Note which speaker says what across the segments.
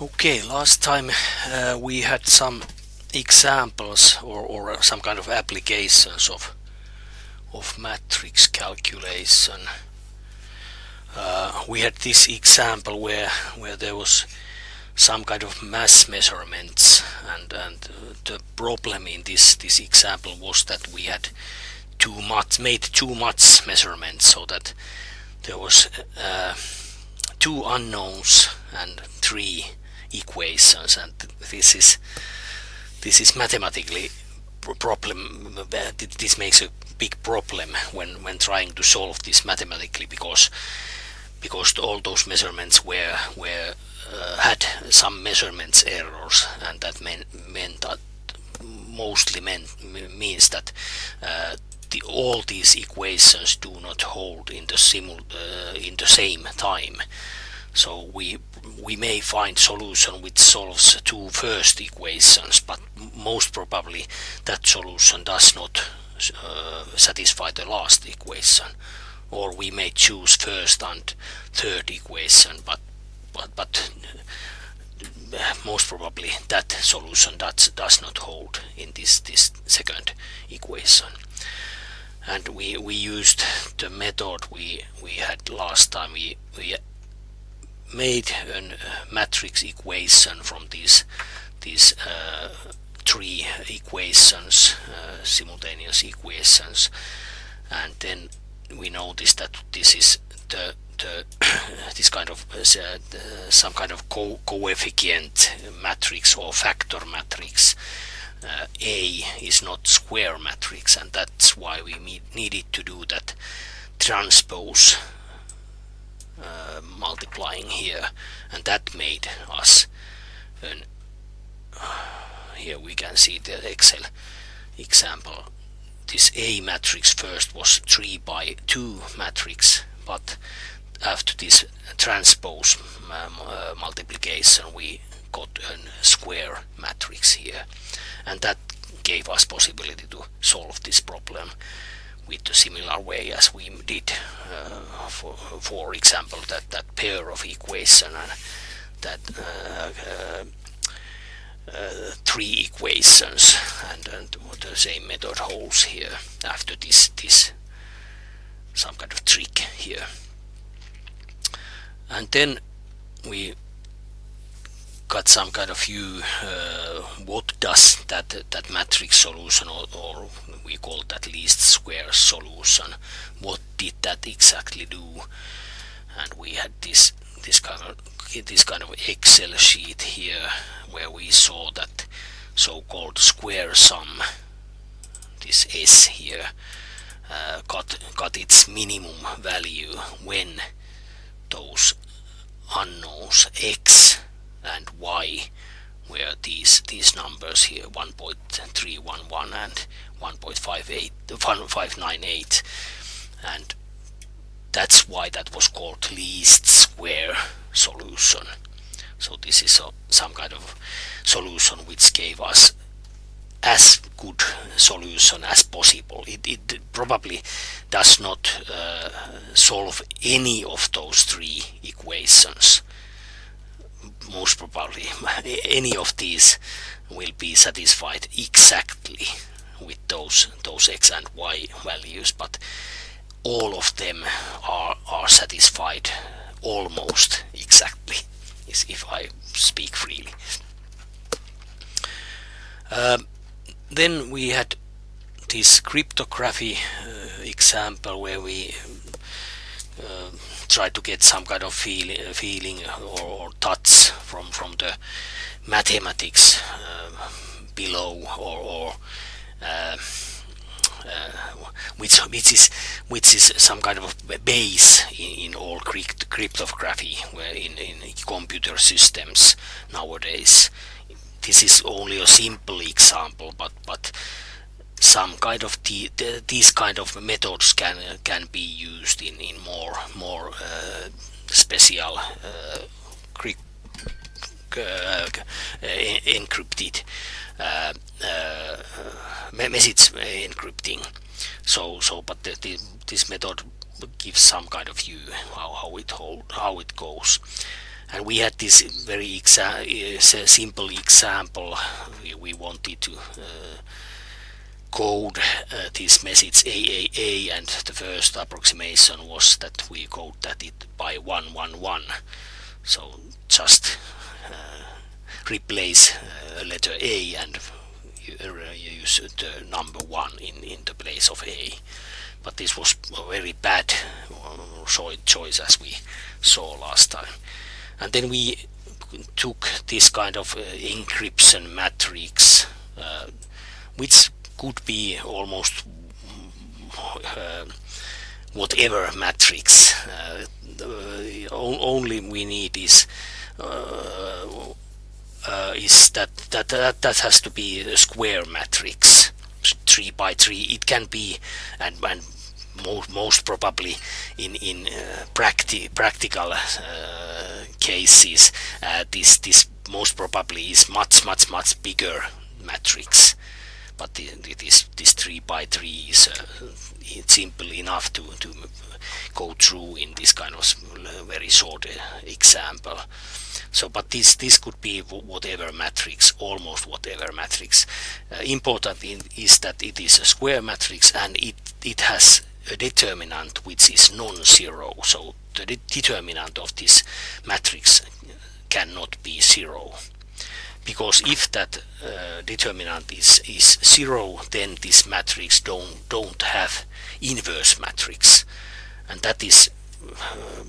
Speaker 1: Okay, last time we had some examples or some kind of applications of matrix calculation. We had this example where there was some kind of mass measurements, and the problem in this example was that we had made too much measurements, so that there was two unknowns and three equations, and this is mathematically problem. This makes a big problem when trying to solve this mathematically, because all those measurements had some measurements errors, and that meant that mostly means that all these equations do not hold in the same time. So we may find solution which solves two first equations, but most probably that solution does not satisfy the last equation. Or we may choose first and third equation, but most probably that solution does not hold in this second equation. And we used the method we had last time. We made a matrix equation from these three equations, simultaneous equations, and then we noticed that this is this kind of some kind of coefficient matrix or factor matrix. A is not square matrix, and that's why we needed to do that transpose multiplying here, and that made us here we can see the Excel example. This A matrix first was 3 by 2 matrix, but after this transpose multiplication we got a square matrix here, and that gave us possibility to solve this problem with a similar way as we did for example that pair of equation and that three equations, and the same method holds here after this some kind of trick here. And then we got some kind of view what does that matrix solution, or we call that least square solution, what did that exactly do. And we had this kind of Excel sheet here where we saw that so-called square sum, this S here, got its minimum value when those unknowns X and Y were these numbers here, 1.311 and 1.598, and that's why that was called least square solution. So this is some kind of solution which gave us as good solution as possible. It probably does not solve any of those three equations. Most probably any of these will be satisfied exactly with those X and Y values, but all of them are satisfied almost exactly, if I speak freely. Then we had this cryptography example where we try to get some kind of feeling or touch from the mathematics below, or which is some kind of base in all cryptography in computer systems nowadays. This is only a simple example, but some kind of these kind of methods can be used in more special encrypted message encrypting. But this method gives some kind of view how it goes. And we had this very simple example. We wanted to code this message AAA, and the first approximation was that we code that it by 111. So just replace letter A and use the number 1 in the place of A. But this was a very bad choice, as we saw last time. And then we took this kind of encryption matrix, which could be almost whatever matrix. Only we need is that has to be a square matrix, 3 by 3. It can be, and most probably in practical cases, this most probably is much bigger matrix. But this 3 by 3 is it's simple enough to go through in this kind of very short example. So, but this could be whatever matrix, almost whatever matrix. Important is that it is a square matrix, and it has a determinant which is non-zero. So the determinant of this matrix cannot be 0. Because if that determinant is 0, then this matrix don't have inverse matrix, and that is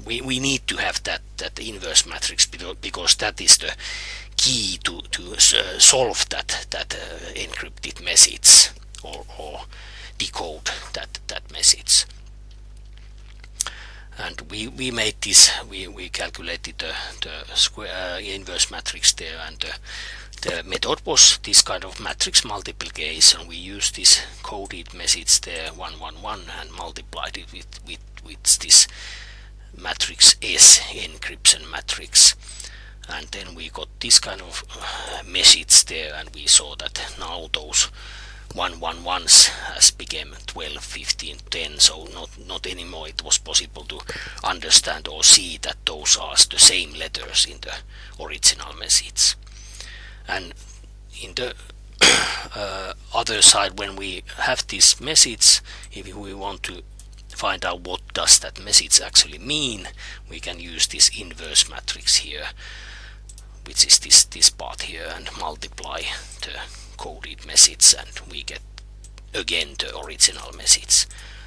Speaker 1: we need to have that inverse matrix, because that is the key to solve that encrypted message or decode that message. And we made this, we calculated the square inverse matrix there, and the method was this kind of matrix multiplication. We used this coded message there 111 and multiplied it with this matrix S, encryption matrix, and then we got this kind of message there, and we saw that now those 111s has become 12, 15, 10, so not anymore it was possible to understand or see that those are the same letters in the original message. And in the other side, when we have this message, if we want to find out what does that message actually mean, we can use this inverse matrix here, which is this part here, and multiply the coded message, and we get again the original message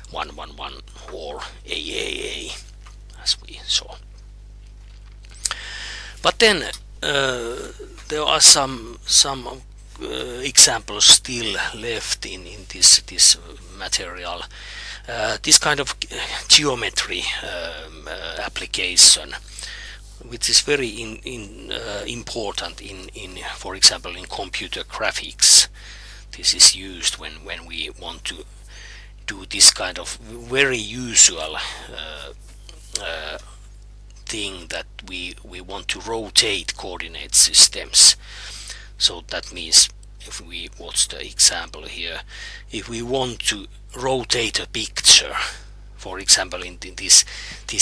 Speaker 1: 111 or AAA, as we saw. But then there are some examples still left in this material. This kind of geometry application, which is very important in for example in computer graphics. This is used when we want to do this kind of very usual thing that we want to rotate coordinate systems. So that means, if we watch the example here, if we want to rotate a picture, for example in this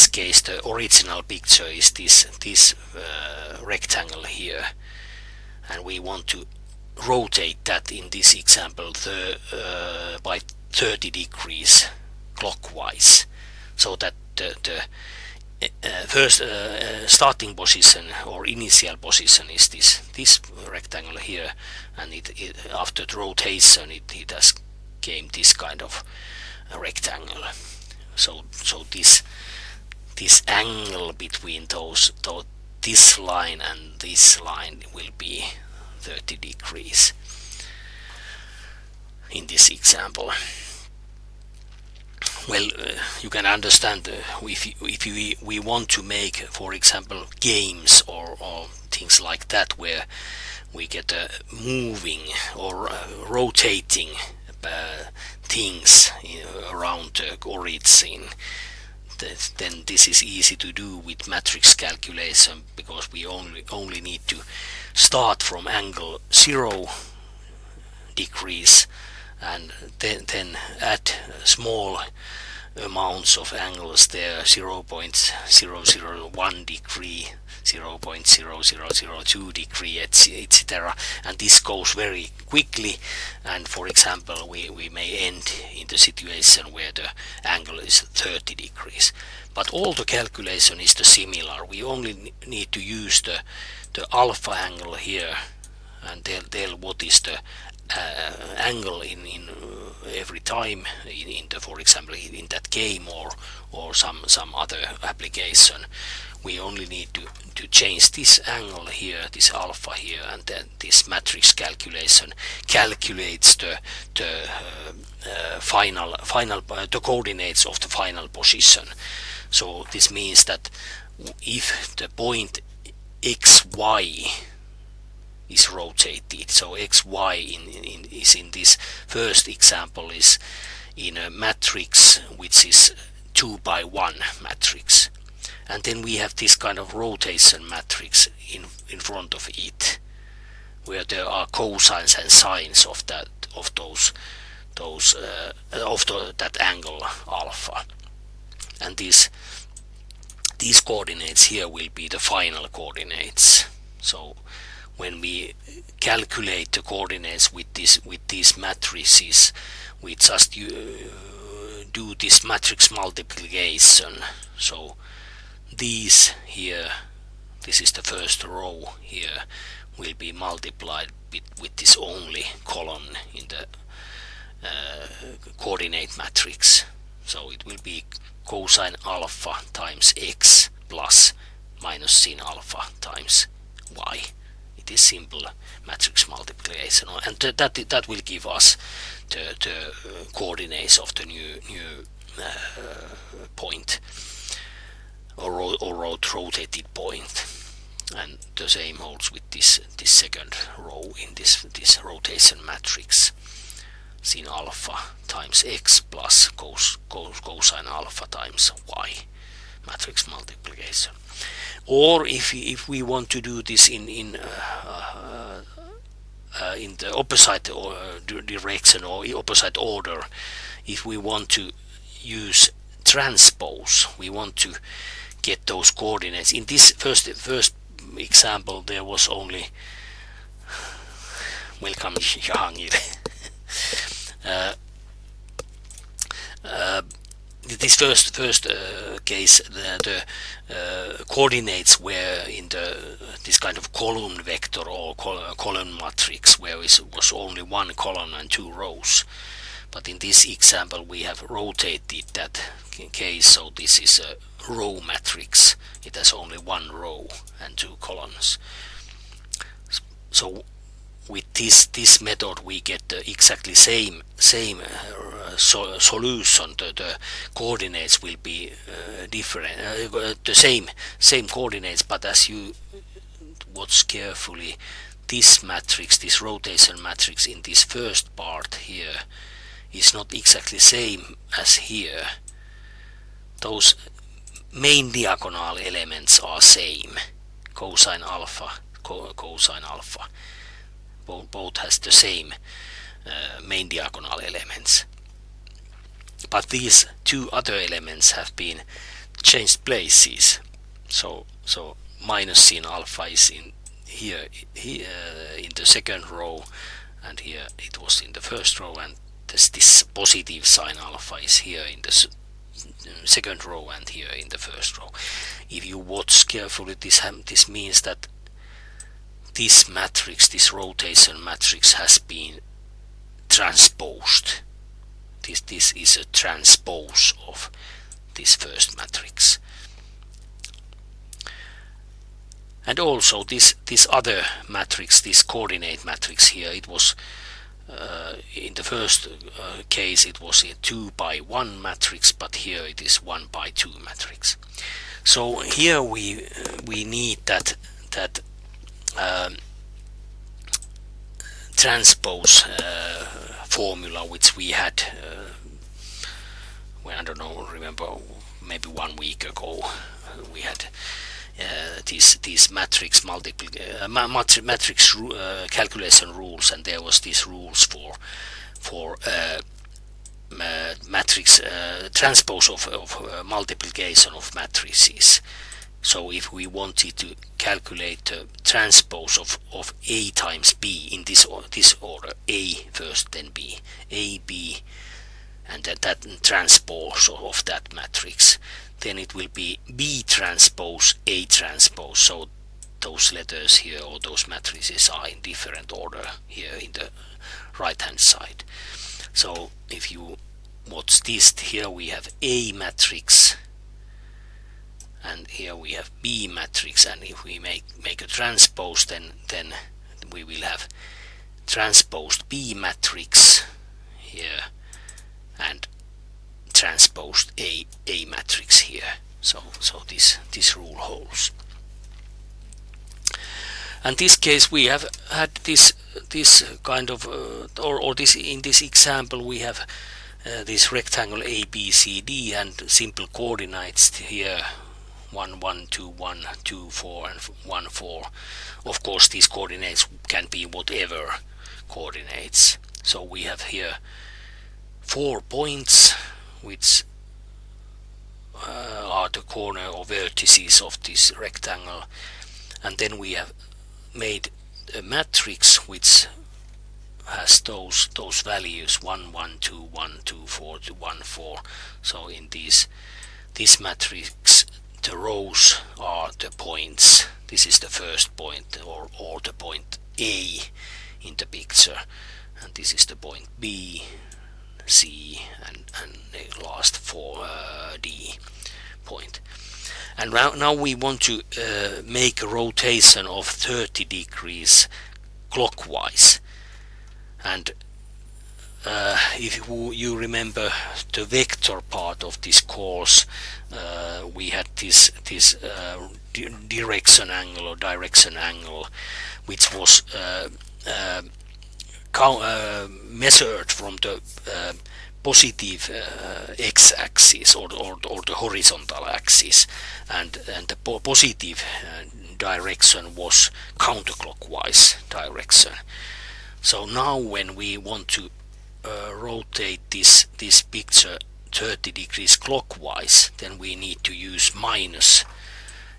Speaker 1: case the original picture is this rectangle here, and we want to rotate that in this example by 30 degrees clockwise, so that the first starting position or initial position is this rectangle here, and it after the rotation it has came this kind of rectangle. So this angle between this line and this line will be 30 degrees in this example. Well, you can understand if we want to make, for example, games or things like that, where we get moving or rotating things around the origin, then this is easy to do with matrix calculation, because we only need to start from angle 0 degrees and then add small amounts of angles there, 0.001 degree, 0.0002 degree, etc. And this goes very quickly, and for example we may end in the situation where the angle is 30 degrees. But all the calculation is the similar. We only need to use the alpha angle here and tell what is the angle in every time in the, for example, in that game or some other application. We only need to change this angle here, this alpha here, and then this matrix calculation calculates the coordinates of the final position. So this means that if the point xy is rotated, so xy is in this first example is in a matrix which is 2 by 1 matrix, and then we have this kind of rotation matrix in front of it, where there are cosines and sines of that angle alpha, and these coordinates here will be the final coordinates. So when we calculate the coordinates with these matrices, we just do this matrix multiplication. So these here, this is the first row here, will be multiplied with this only column in the coordinate matrix. So it will be cosine alpha times x plus minus sin alpha times y. It is simple matrix multiplication, and that will give us the coordinates of the new point or rotated point. And the same holds with this second row in this rotation matrix, sin alpha times x plus cosine alpha times y, matrix multiplication. Or if we want to do this in the opposite direction or opposite order, if we want to use transpose, we want to get those coordinates. In this first example, there was only welcome Jahangir. This first case, the coordinates were in this kind of column vector or column matrix, where it was only one column and two rows. But in this example we have rotated that case, so this is a row matrix. It has only one row and two columns. So with this method we get the exactly same solution. The coordinates will be different, the same coordinates, but as you watch carefully, this matrix, this rotation matrix in this first part here is not exactly same as here. Those main diagonal elements are same, cosine alpha, cosine alpha. Both has the same main diagonal elements, but these two other elements have been changed places. So minus sin alpha is in here in the second row, and here it was in the first row, and this positive sin alpha is here in the second row and here in the first row. If you watch carefully, this means that this matrix, this rotation matrix, has been transposed. This is a transpose of this first matrix. And also this other matrix, this coordinate matrix here, it was in the first case it was a 2 by 1 matrix, but here it is 1 by 2 matrix. So here we need that transpose formula which we had I don't know, remember, maybe 1 week ago. We had these matrix matrix calculation rules, and there was these rules for matrix transpose of multiplication of matrices. So if we wanted to calculate the transpose of A times B in this order, A first, then B, A, B, and that transpose of that matrix, then it will be B transpose A transpose. So those letters here, or those matrices, are in different order here in the right hand side. So if you watch this, here we have A matrix, and here we have B matrix, and if we make a transpose, then we will have transposed B matrix here and transposed A matrix here. So this rule holds. And this case we have had this kind of or this, in this example we have this rectangle ABCD and simple coordinates here 1 1 2 1 2 4 and 1 4. Of course these coordinates can be whatever coordinates. So we have here 4 points which are the corner or vertices of this rectangle, and then we have made a matrix which has those values 1 1 2 1 2 4 to 1 4. So in this matrix the rows are the points. This is the first point, or the point A in the picture, and this is the point B, C, and the last 4 D point. And now we want to make a rotation of 30 degrees clockwise. And if you remember the vector part of this course, we had this direction angle, which was measured from the positive x-axis or the horizontal axis, and the positive direction was counterclockwise direction. So now when we want to rotate this picture 30 degrees clockwise, then we need to use minus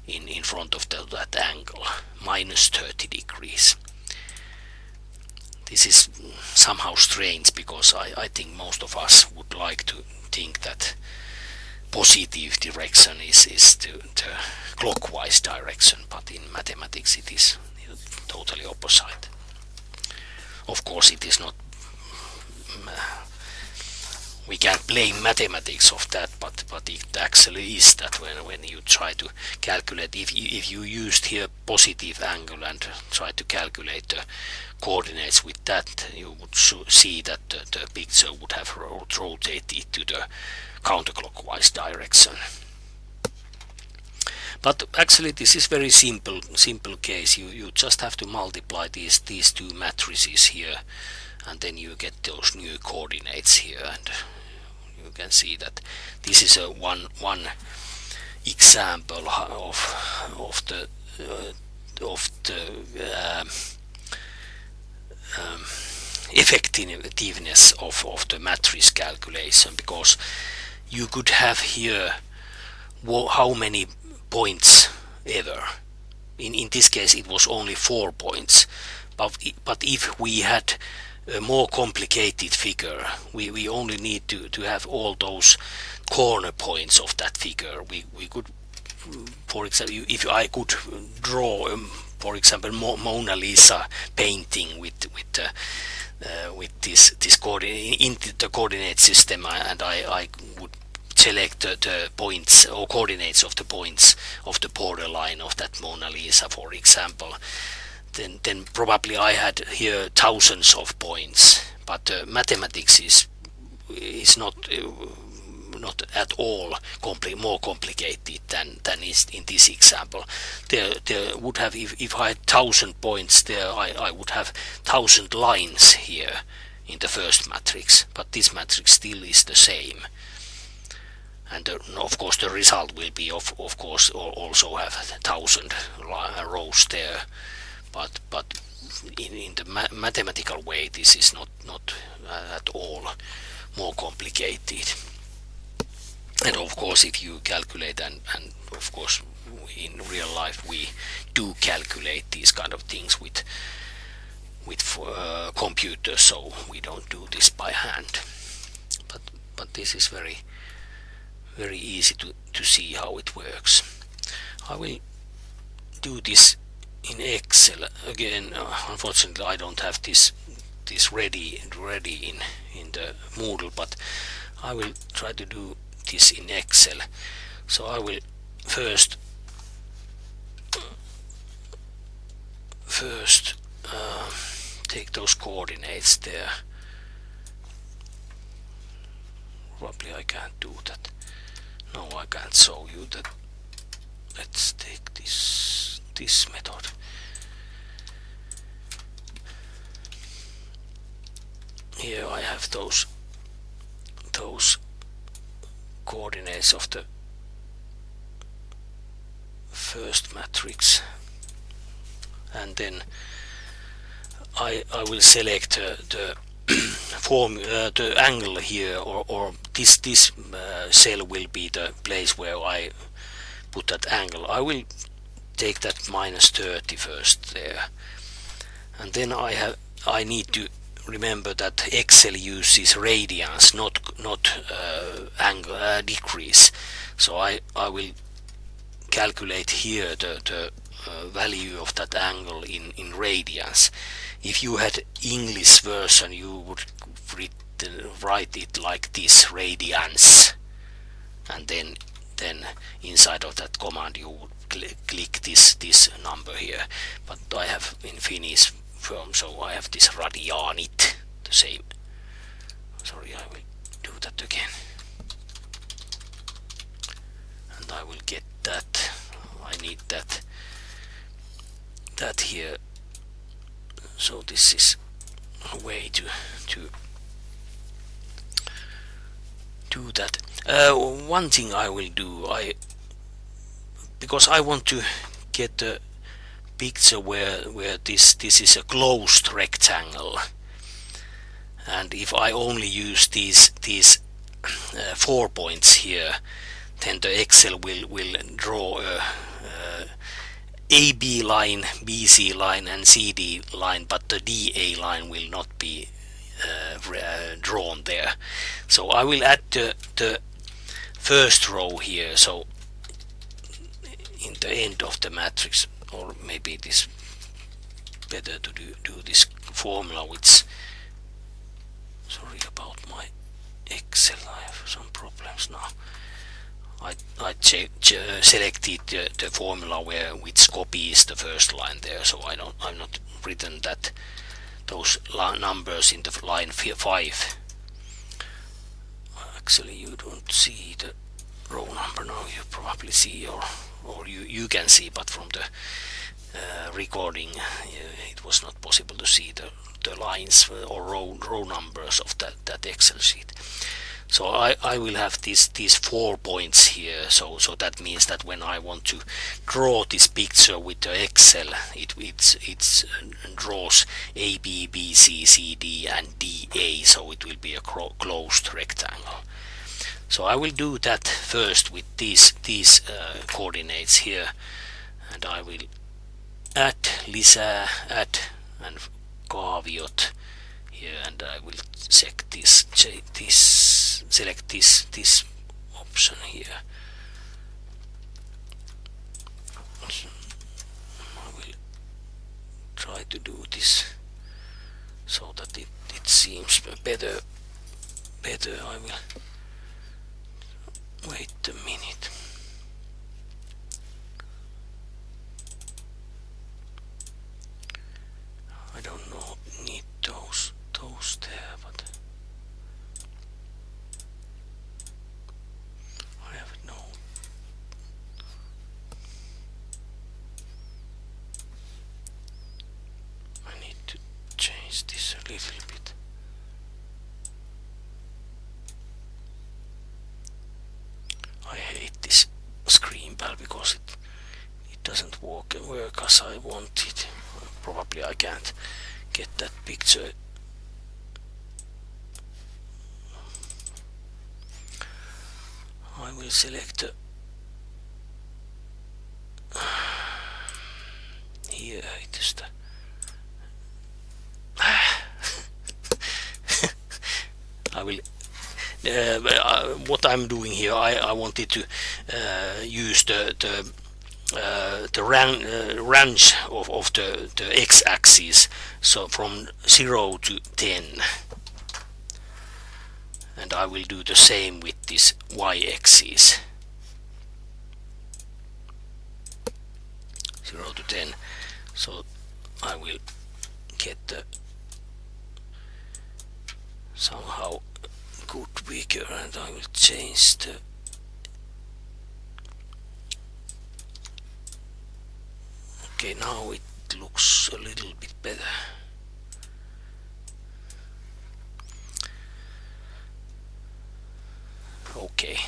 Speaker 1: in front of that angle, minus 30 degrees. This is somehow strange, because I think most of us would like to think that positive direction is the clockwise direction, but in mathematics it is totally opposite. Of course it is not, we can't blame mathematics of that, but it actually is that when you try to calculate, if you used here positive angle and try to calculate the coordinates with that, you would see that the picture would have rotated to the counterclockwise direction. But actually this is very simple case. You just have to multiply these two matrices here, and then you get those new coordinates here, and you can see that this is a one example of the effectiveness of the matrix calculation, because you could have here how many points ever. In this case it was only 4 points, but if we had a more complicated figure, we only need to have all those corner points of that figure. We could, for example, if I could draw for example Mona Lisa painting with this coordinate into the coordinate system, and I would select the points or coordinates of the points of the borderline of that Mona Lisa, for example, then probably I had here thousands of points. But mathematics is not at all more complicated than is in this example. There would have, if I had 1,000 points there, I would have 1,000 lines here in the first matrix, but this matrix still is the same. And of course the result will be of course also have 1,000 rows there, but in the mathematical way this is not at all more complicated. And of course if you calculate and of course in real life we do calculate these kind of things with computers, so we don't do this by hand. But this is very easy to see how it works. I will do this in Excel again. Unfortunately, I don't have this ready in the Moodle, but I will try to do this in Excel. So I will first take those coordinates there. Probably I can't do that. No, I can't show you that. Let's take this method. Here I have those coordinates of the first matrix, and then I will select the the angle here, or this cell will be the place where I put that angle. I will take that -30 first there, and then I need to remember that Excel uses radians, not angle degrees. So I will calculate here the value of that angle in radians. If you had English version, you would write it like this, radians, and then inside of that command you would click this number here. But I have in Finnish form, so I have this radianit, the same. Sorry, I will do that again, and I will get that. I need that here. So this is a way to do that. One thing I will do, because I want to get the picture where this is a closed rectangle, and if I only use these 4 points here, then the Excel will draw a AB line, BC line and CD line, but the DA line will not be drawn there. So I will add the first row here, so in the end of the matrix, or maybe it is better to do this formula, which, sorry about my Excel, I have some problems now. I selected the formula which copies the first line there, so I'm not written those numbers in the line 5. Actually, you don't see the row number now. You probably see, or you can see, but from the recording it was not possible to see the lines or row numbers of that Excel sheet. So I will have these 4 points here, so that means that when I want to draw this picture with the Excel, it draws A, B, B, C, C, D and D, A, so it will be a closed rectangle. So I will do that first with these coordinates here, and I will add and kaaviot here, and I will select this option here. I will try to do this so that it seems better. I will wait a minute. I don't know, need those there, but I have no. I need to change this a little bit. I hate this screen pal because it doesn't work as I want it. Probably I can't get that picture. I will select here it is the I will what I'm doing here, I wanted to use the range of the x-axis, so from 0 to 10, and I will do the same with this y-axis, 0 to 10. So I will get the somehow good bigger, and I will change the okay, now it looks a little bit better. Okay,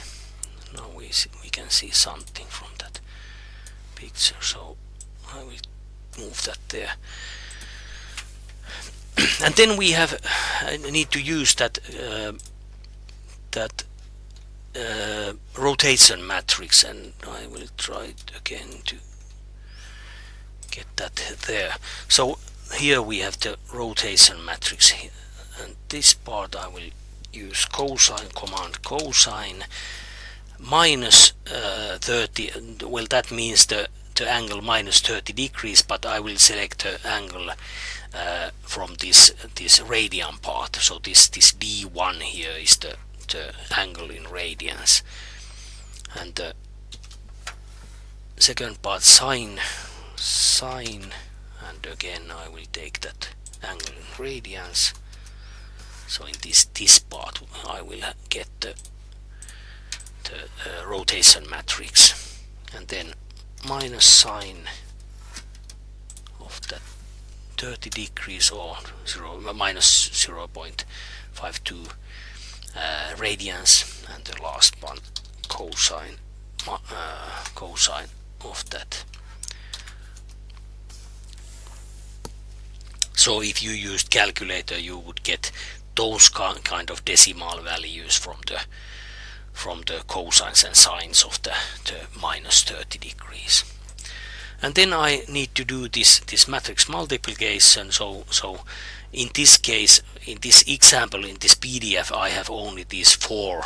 Speaker 1: now we can see something from that picture, so I will move that there. And then we have I need to use that rotation matrix, and I will try it again to get that there. So here we have the rotation matrix here, and this part I will use cosine command, cosine minus 30, well, that means the angle minus 30 degrees, but I will select the angle from this radian part. So this d1 here is the angle in radians, and the second part sine, and again I will take that angle in radians. So in this part I will get the rotation matrix, and then minus sine of that 30 degrees, or minus 0.52 radians, and the last one cosine of that. So if you used calculator, you would get those kind of decimal values from the cosines and sines of the minus 30 degrees. And then I need to do this matrix multiplication. So in this case, in this example, in this PDF, I have only these 4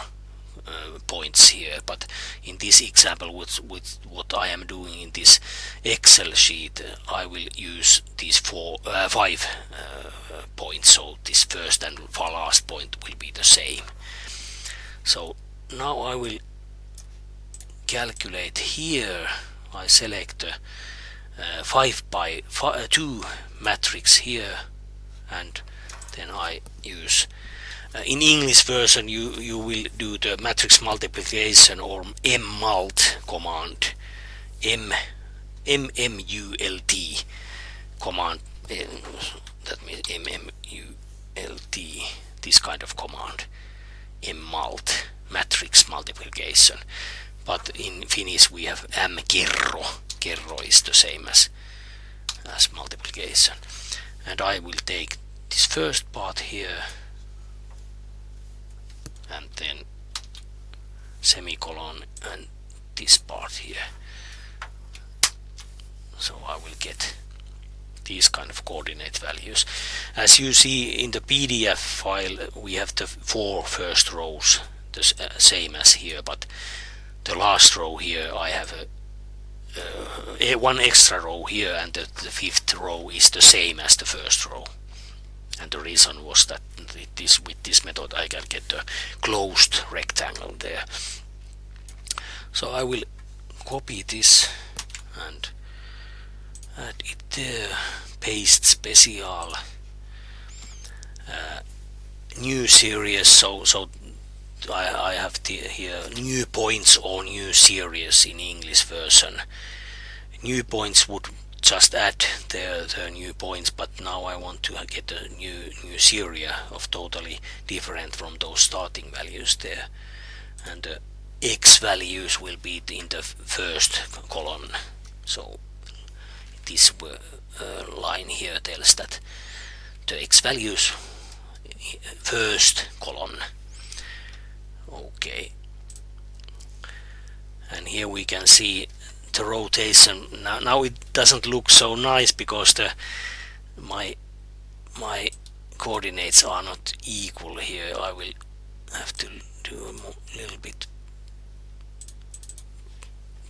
Speaker 1: points here, but in this example with what I am doing in this Excel sheet, I will use these 5 points, so this first and last point will be the same. So now I will calculate here. I select the 5x2 matrix here, and then I use in English version you will do the matrix multiplication or mmult command, mmult command, that means mmult, this kind of command, mmult, matrix multiplication. But in Finnish we have mkerro. Kerro is the same as multiplication. And I will take this first part here, and then semicolon, and this part here. So I will get these kind of coordinate values. As you see in the PDF file, we have the 4 first rows, the same as here, but the last row here I have one extra row here, and the 5th row is the same as the first row. And the reason was that with this method I can get a closed rectangle there. So I will copy this and add it there, paste special, new series. So I have here new points or new series in English version. New points would just add the new points, but now I want to get a new series of totally different from those starting values there, and the x values will be in the first column. So this line here tells that the x values first column. Okay, and here we can see the rotation. Now it doesn't look so nice because my coordinates are not equal here. I will have to do a little bit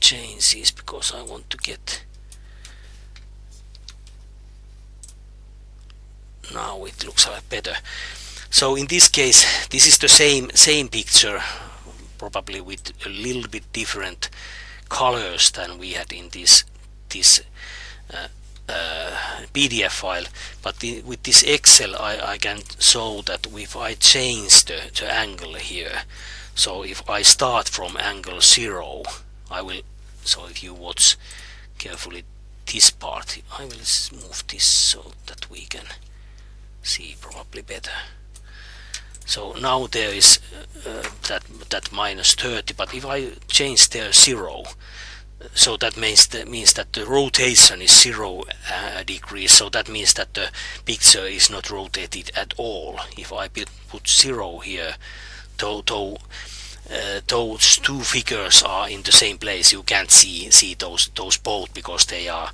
Speaker 1: changes because I want to get. Now it looks a lot better. So in this case, this is the same picture, probably with a little bit different colors than we had in this PDF file, but with this Excel I can show that if I change the angle here, so if I start from angle 0, I will, so if you watch carefully this part, I will move this so that we can see probably better. So now there is that minus 30, but if I change there 0, so that means that the rotation is 0 degrees, so that means that the picture is not rotated at all. If I put 0 here, those two figures are in the same place, you can't see those both because they are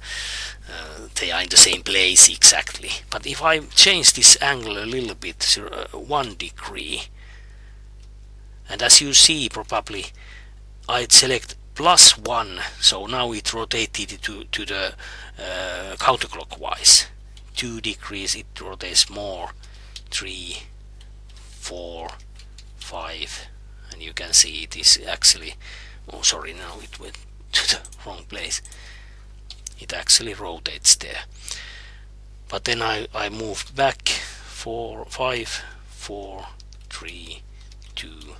Speaker 1: in the same place exactly. But if I change this angle a little bit, 1 degree, and as you see probably I select +1, so now it rotated to the counterclockwise. 2 degrees it rotates more, 3, 4, 5, and you can see it is actually, oh sorry, now it went to the wrong place. It actually rotates there. But then I move back 4, 5, 4, 3, 2,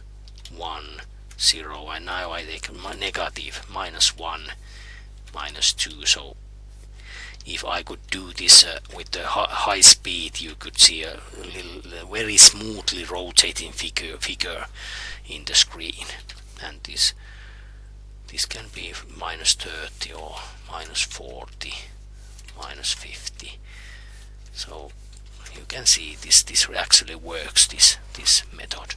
Speaker 1: 1, 0, and now I take my negative -1, -2. So if I could do this with the high speed, you could see a little very smoothly rotating figure in the screen. And this can be -30 or -40, -50. So you can see this actually works, this method.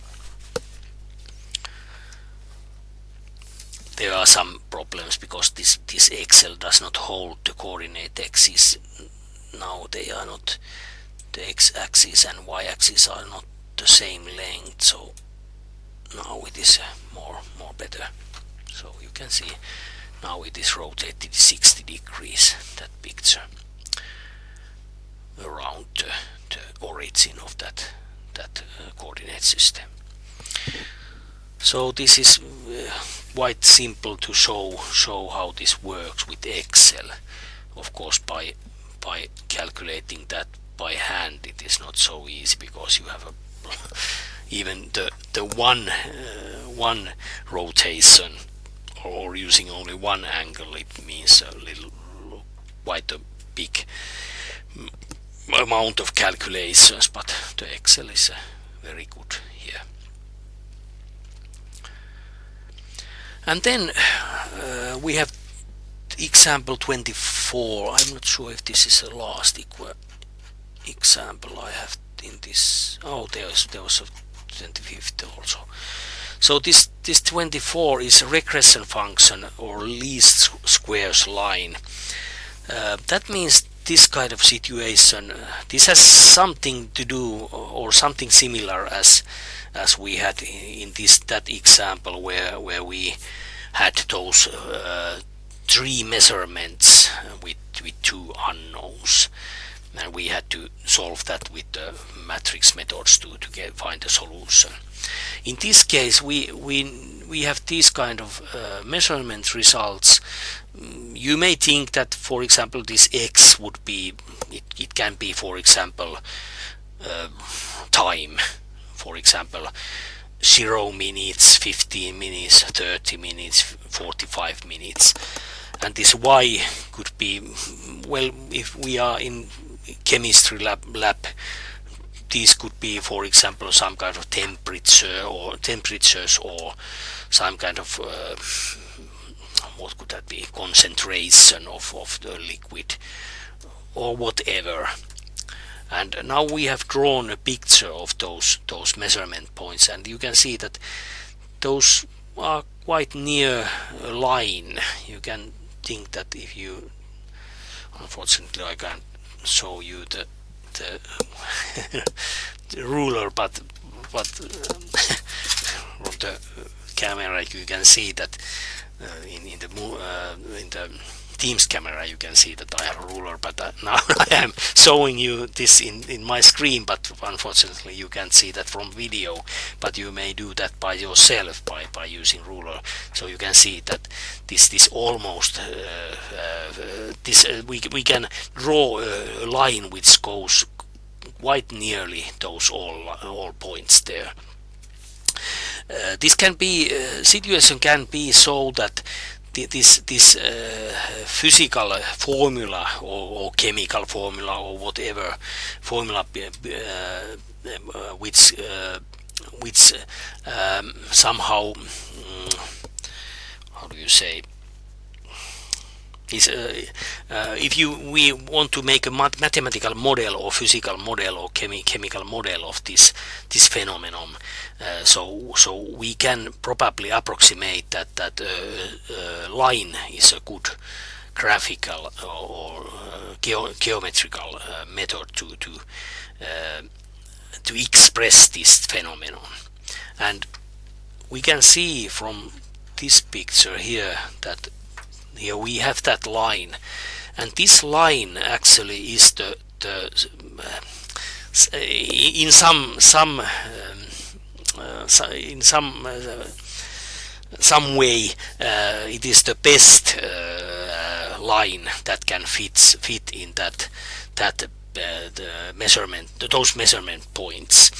Speaker 1: There are some problems because this Excel does not hold the coordinate axis. Now they are not, the x-axis and y-axis are not the same length, so now it is more better. So you can see now it is rotated 60 degrees, that picture, around the origin of that coordinate system. So this is quite simple to show how this works with Excel. Of course, by calculating that by hand, it is not so easy because you have even the one rotation, or using only one angle, it means quite a big amount of calculations. But the Excel is very good here. And then we have example 24. I'm not sure if this is the last example I have in this. Oh, there was a 25th also. So this 24 is a regression function or least squares line. That means this kind of situation, this has something to do or something similar as we had in that example where we had those 3 measurements with 2 unknowns, and we had to solve that with the matrix methods to find a solution. In this case, we have these kind of measurement results. You may think that, for example, this x would be, it can be, for example, time. For example, 0 minutes, 15 minutes, 30 minutes, 45 minutes. And this y could be, well, if we are in chemistry lab, these could be, for example, some kind of temperature or temperatures, or some kind of what could that be, concentration of the liquid, or whatever. And now we have drawn a picture of those measurement points, and you can see that those are quite near a line. You can think that if you, unfortunately I can't show you the the ruler, but from the camera you can see that in the Teams camera you can see that I have a ruler, but now I am showing you this in my screen, but unfortunately you can't see that from video, but you may do that by yourself by using ruler. So you can see that this almost we can draw a line which goes quite nearly those all points there. This can be situation can be so that this physical formula or chemical formula or whatever formula which somehow how do you say is if we want to make a mathematical model or physical model or chemical model of this phenomenon, so we can probably approximate that line is a good graphical or geometrical method to express this phenomenon. And we can see from this picture here that here we have that line, and this line actually is in some way it is the best line that can fit in that the measurement, those measurement points,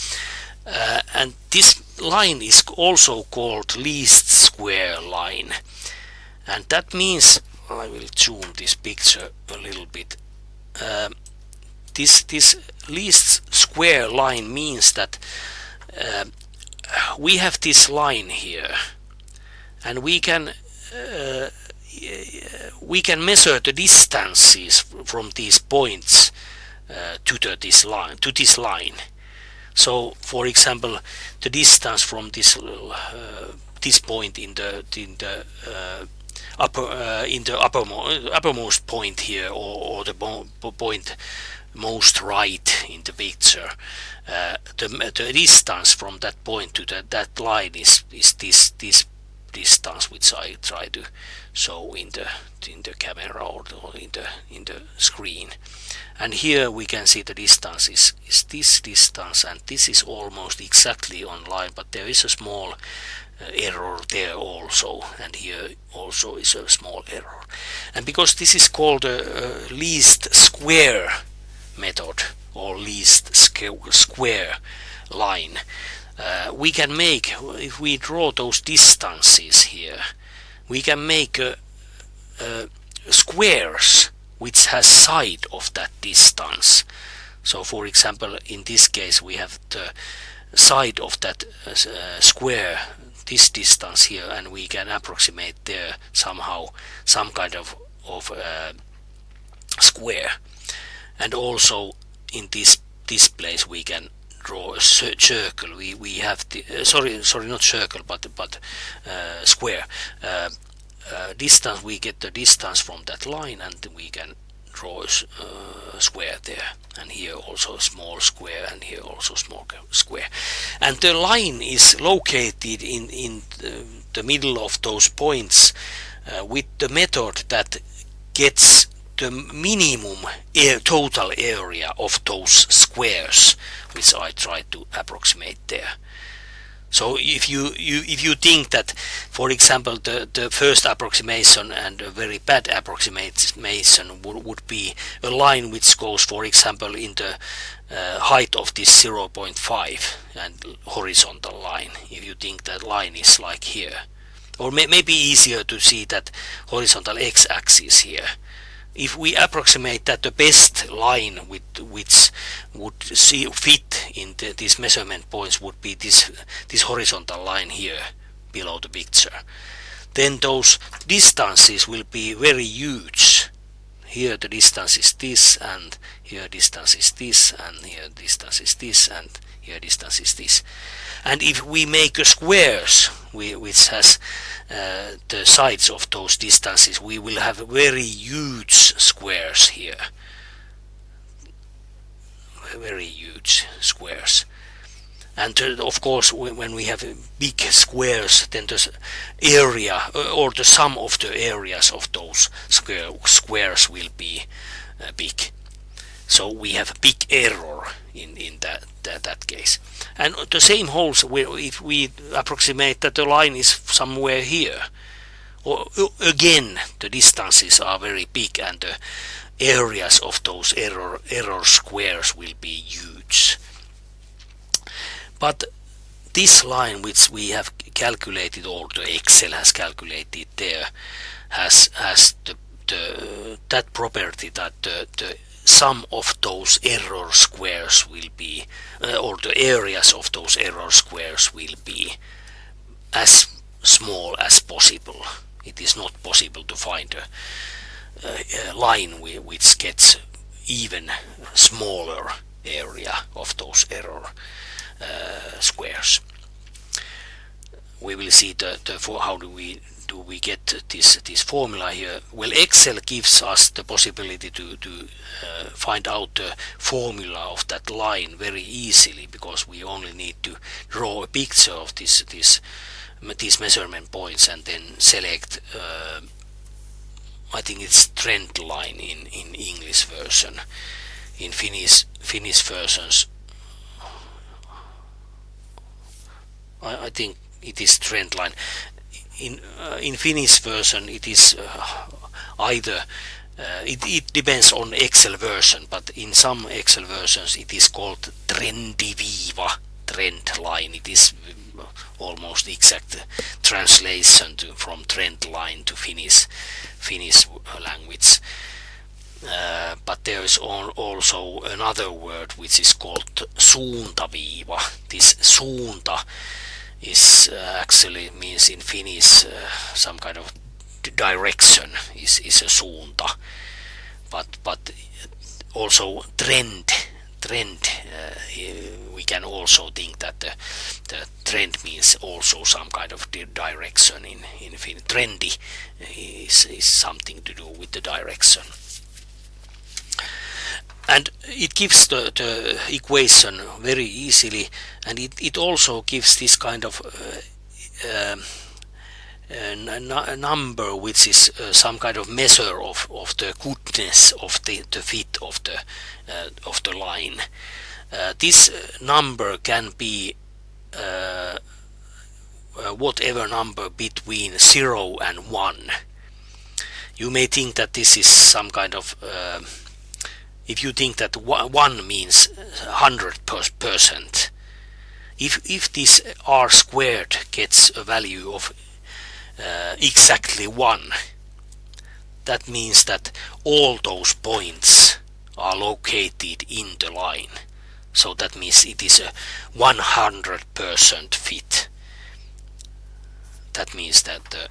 Speaker 1: and this line is also called least square line. And that means, I will zoom this picture a little bit. This least square line means that we have this line here, and we can measure the distances from these points to this line. So, for example, the distance from this point in the uppermost point here, or the point most right in the picture, the distance from that point to that line is this distance which I try to show in the camera or in the screen. And here we can see the distance is this distance, and this is almost exactly on line, but there is a small error there also, and here also is a small error. And because this is called a least square method or least square line, we can make, if we draw those distances here, we can make squares which has side of that distance. So for example, in this case we have the side of that square, this distance here, and we can approximate there somehow some kind of square. And also in this place we can draw a circle. We have the sorry not circle but square distance. We get the distance from that line, and we can draw a square there, and here also a small square, and here also small square. And the line is located in the middle of those points with the method that gets the minimum total area of those squares, which I try to approximate there. So if you think that, for example, the first approximation and a very bad approximation would be a line which goes, for example, in the height of this 0.5 and horizontal line, if you think that line is like here, or maybe easier to see that horizontal x-axis here. If we approximate that the best line which would fit in these measurement points would be this horizontal line here below the picture, then those distances will be very huge. here the distance is this, and here distance is this, and here distance is this, and here distance is this. And if we make a squares which has the sides of those distances, we will have very huge squares here, very huge squares. And of course, when we have big squares, then the area or the sum of the areas of those squares will be big. So we have a big error in that case. And the same holds if we approximate that the line is somewhere here. Or again, the distances are very big, and the areas of those error squares will be huge. But this line which we have calculated, or the Excel has calculated there, has that property that the sum of those error squares will be, or the areas of those error squares will be as small as possible. It is not possible to find a line which gets even smaller area of those error squares. We will see how do we get this formula here. Well, Excel gives us the possibility to find out the formula of that line very easily, because we only need to draw a picture of these measurement points and then select I think it's trend line in English version. In Finnish versions I think it is trend line. In Finnish version it is either it depends on Excel version, but in some Excel versions it is called trendiviiva, trend line. It is almost exact translation from trend line to Finnish language. But there is also another word which is called suuntaviiva. This suunta is actually means in Finnish some kind of direction is a suunta, but also trend we can also think that the trend means also some kind of direction in Finnish. Trendy is something to do with the direction. And it gives the equation very easily, and it also gives this kind of a number which is some kind of measure of the goodness of the fit of the line. This number can be whatever number between 0 and 1. You may think that this is some kind of if you think that 1 means 100%, if this r squared gets a value of exactly 1, that means that all those points are located in the line. So that means it is a 100% fit. That means that the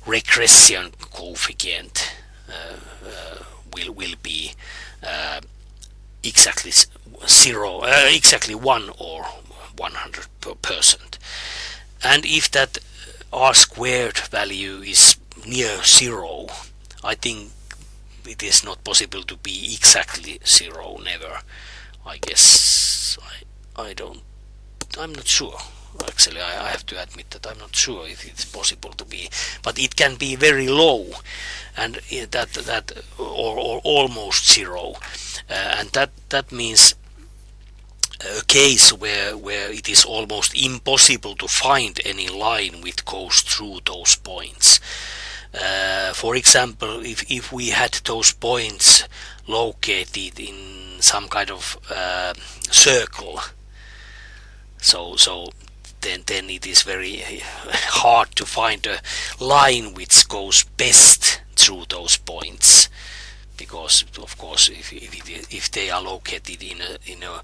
Speaker 1: regression coefficient will be exactly 1 or 100%. And if that r squared value is near 0, I think it is not possible to be exactly 0, never. I guess I'm not sure. Actually, I have to admit that I'm not sure if it's possible to be, but it can be very low, and that or almost 0, and that means a case where it is almost impossible to find any line which goes through those points. For example, if we had those points located in some kind of circle, so then it is very hard to find a line which goes best through those points, because of course if they are located in a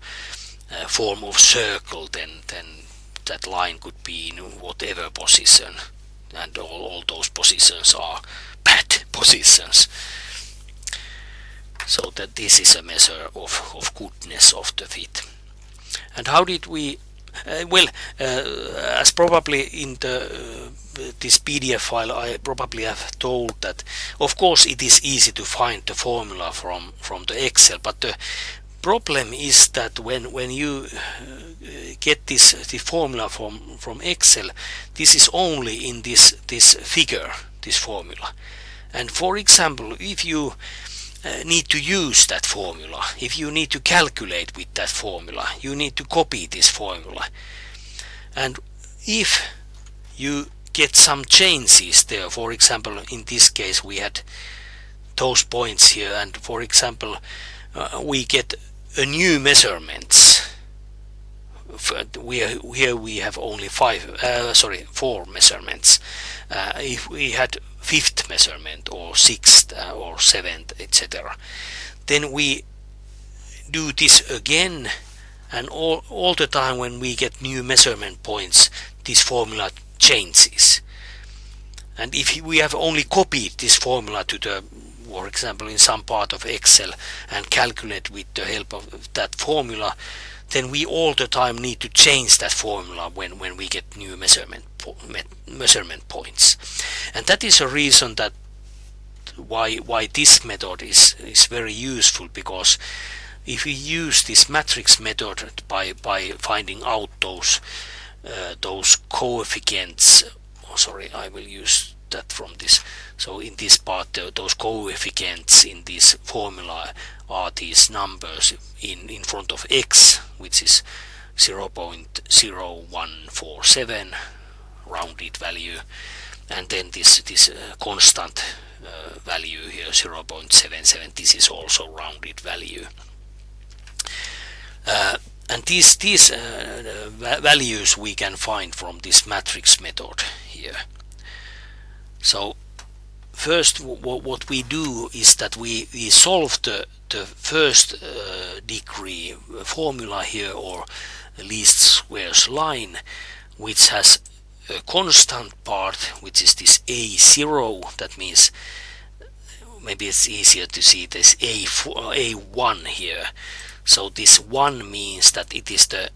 Speaker 1: form of circle, then that line could be in whatever position, and all those positions are bad positions. So that this is a measure of goodness of the fit. And how did we as probably in this PDF file I probably have told that of course it is easy to find the formula from the Excel, but the problem is that when you get the formula from Excel, this is only in this figure, this formula. And for example, if you need to use that formula, if you need to calculate with that formula, you need to copy this formula. And if you get some changes there, for example in this case we had those points here, and for example we get a new measurements. Here we have only 4 measurements. If we had 5th measurement or 6th or 7th, etc., then we do this again, and all the time when we get new measurement points, this formula changes. And if we have only copied this formula to the, for example in some part of Excel, and calculate with the help of that formula, then we all the time need to change that formula when we get new measurement points. And that is a reason that why this method is very useful, because if we use this matrix method by finding out those coefficients, I will use that from this. So in this part those coefficients in this formula are these numbers in front of x, which is 0.0147 rounded value, and then this constant value here 0.77, this is also rounded value. And these values we can find from this matrix method here. So first what we do is that we solve the first degree formula here, or least squares line, which has a constant part, which is this A0. That means maybe it's easier to see this A1 here. So this 1 means that it is the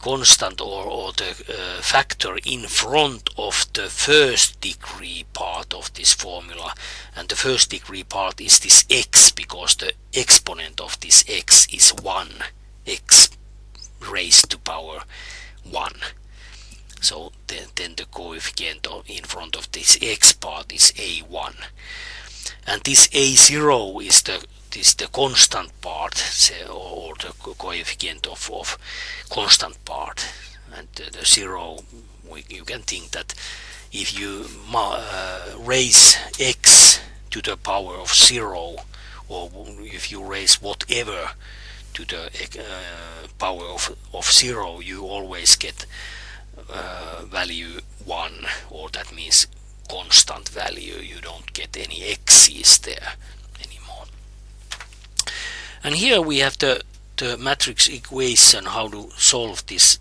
Speaker 1: constant or the factor in front of the first degree part of this formula, and the first degree part is this x, because the exponent of this x is 1, x raised to power 1. So then the coefficient in front of this x part is A1, and this A0 is the constant part, or the coefficient of constant part. And the 0, you can think that if you raise x to the power of 0, or if you raise whatever to the power of 0, you always get value 1, or that means constant value. You don't get any x's there anymore. And here we have the matrix equation, how to solve these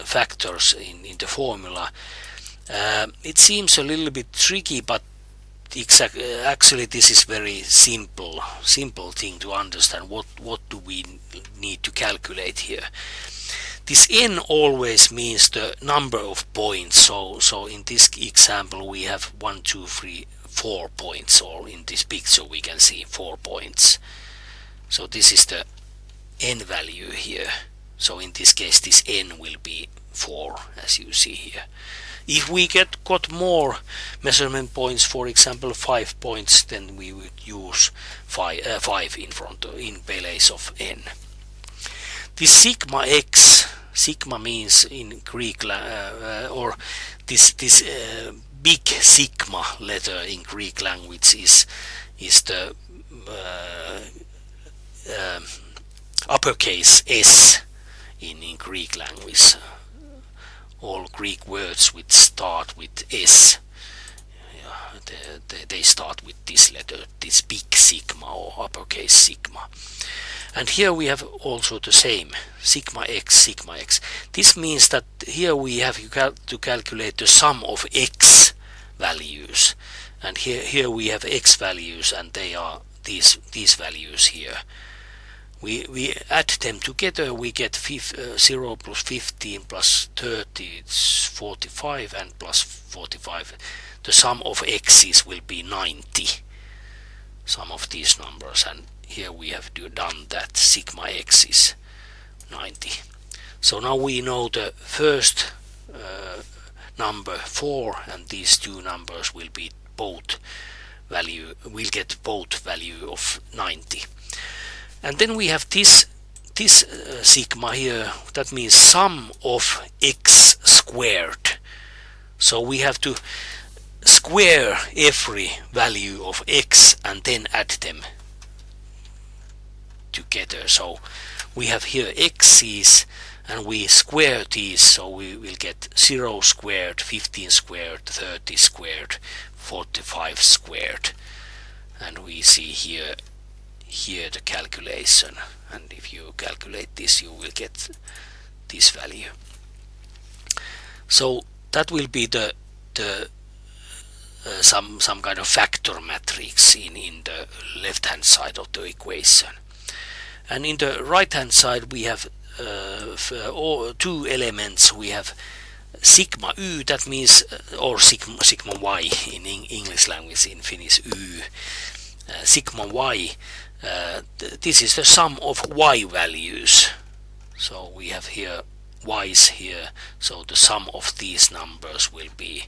Speaker 1: factors in the formula. It seems a little bit tricky, but actually this is very simple thing to understand. What do we need to calculate here? This n always means the number of points. So in this example we have 1, 2, 3, 4 points, or in this picture we can see 4 points. So this is the n value here. So in this case this n will be 4, as you see here. If we got more measurement points, for example 5 points, then we would use 5 in front in place of n. This sigma x, sigma means in Greek or this big sigma letter in Greek language is the uppercase S in Greek language. All Greek words which start with S, they start with this letter, this big sigma or uppercase sigma. And here we have also the same, sigma x, sigma x. This means that here we have to calculate the sum of x values, and here we have x values, and they are these values here. We add them together, we get 0 plus 15 plus 30, it's 45, and plus 45. The sum of x's will be 90, sum of these numbers, and here we have done that. Sigma x is 90. So now we know the first number 4, and these two numbers will be both value, we'll get both value of 90. And then we have this sigma here, that means sum of x squared. So we have to square every value of x and then add them together. So we have here x's, and we square these, so we will get 0 squared, 15 squared, 30 squared, 45 squared, and we see here the calculation, and if you calculate this you will get this value. So that will be the some kind of factor matrix in the left hand side of the equation. And in the right hand side we have two elements. We have sigma y, that means, or sigma y in English language, in Finnish y, sigma y. This is the sum of y values. So we have here y's here, so the sum of these numbers will be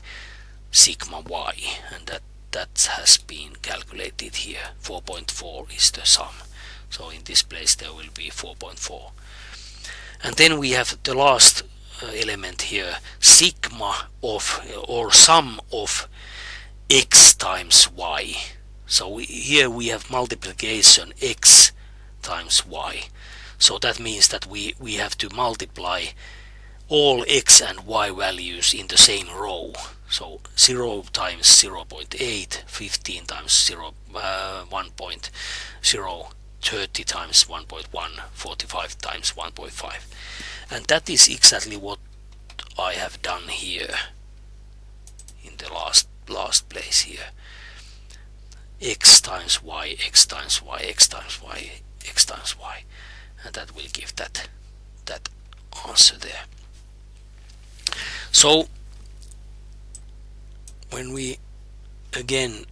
Speaker 1: sigma y, and that has been calculated here. 4.4 is the sum, so in this place there will be 4.4. And then we have the last element here, sigma of, or sum of x times y. So here we have multiplication x times y. So that means that we have to multiply all x and y values in the same row. So 0 times 0.8, 15 times 1.0, 30 times 1.1, 45 times 1.5. And that is exactly what I have done here in the last place here. X times y, x times y, x times y, x times y, and that will give that answer there. So when we again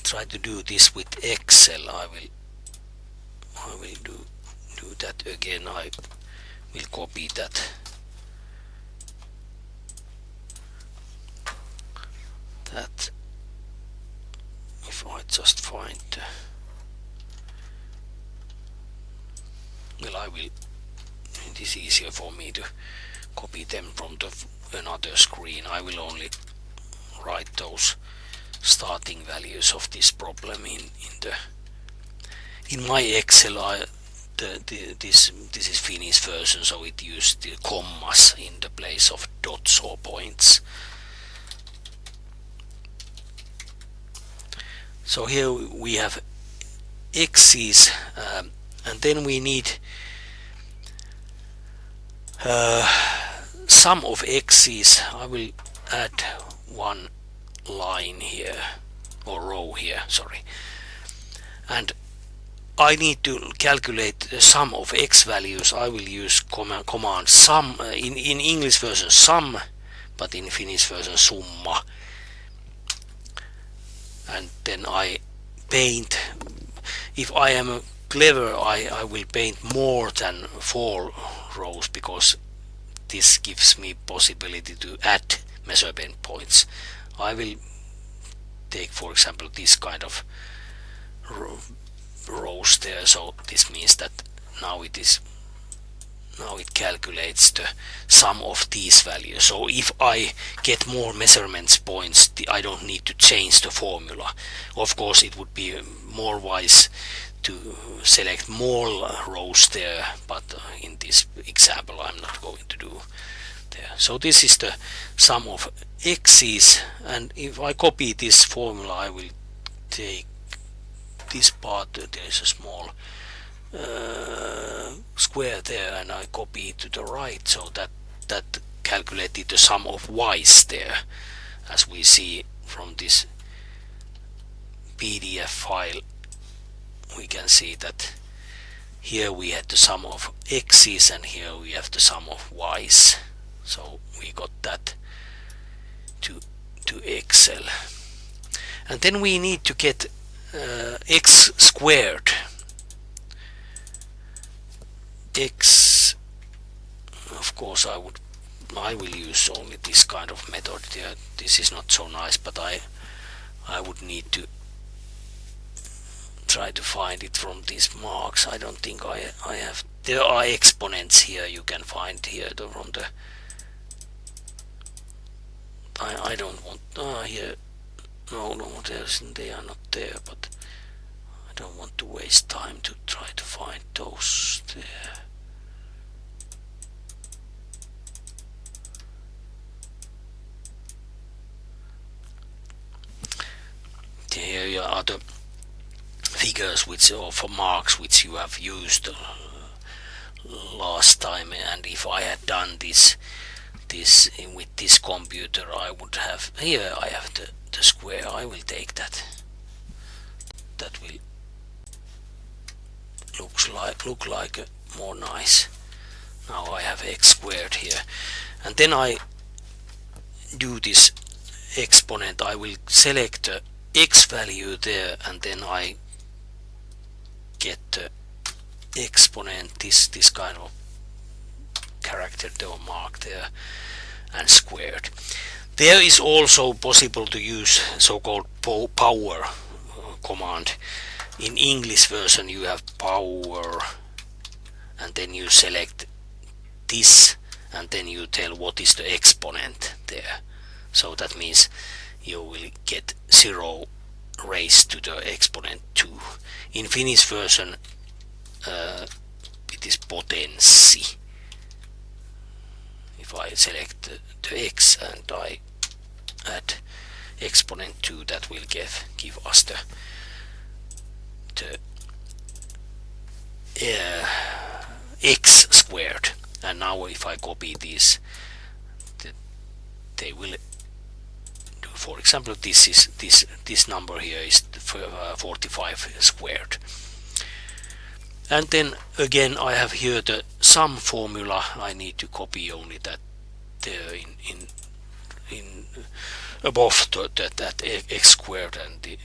Speaker 1: try to do this with Excel, I will do that again. I will copy that if I just find well, I will, it is easier for me to copy them from another screen. I will only write those starting values of this problem in my Excel. This is Finnish version, so it used the commas in the place of dots or points. So here we have x's, and then we need sum of x's. I will add one line here, or row here, sorry, and I need to calculate the sum of x values. I will use command sum, in English version sum, but in Finnish version summa. And then I paint, if I am clever, I will paint more than 4 rows, because this gives me possibility to add measurement points. I will take, for example, this kind of rows there, so this means that now it calculates the sum of these values. So if I get more measurements points, I don't need to change the formula. Of course it would be more wise to select more rows there, but in this example I'm not going to do there. So this is the sum of x's, and if I copy this formula, I will take this part, there is a small square there, and I copy it to the right, so that calculated the sum of y's there, as we see from this PDF file, we can see that here we had the sum of x's and here we have the sum of y's. So we got that to Excel. And then we need to get x squared. X, of course I will use only this kind of method here. This is not so nice, but I would need to try to find it from these marks. I don't think I have. There are exponents here you can find here from the. I don't want here. No, they are not there, but I don't want to waste time to try to find those there. Here are the figures which, or for marks which you have used last time, and if I had done this with this computer, I would have here. I have the square. I will take that. That will look like more nice. Now I have x squared here, and then I do this exponent. I will select the x value there, and then I get the exponent, this kind of character or mark there, and squared. There is also possible to use so-called power command. In English version you have power, and then you select this, and then you tell what is the exponent there. So that means you will get 0 raised to the exponent 2. In Finnish version it is potency. If I select the x and I add exponent 2, that will give us the x squared. And now if I copy these, they will do, for example, this number here is 45 squared. And then again I have here the sum formula. I need to copy only that there in above that x squared, and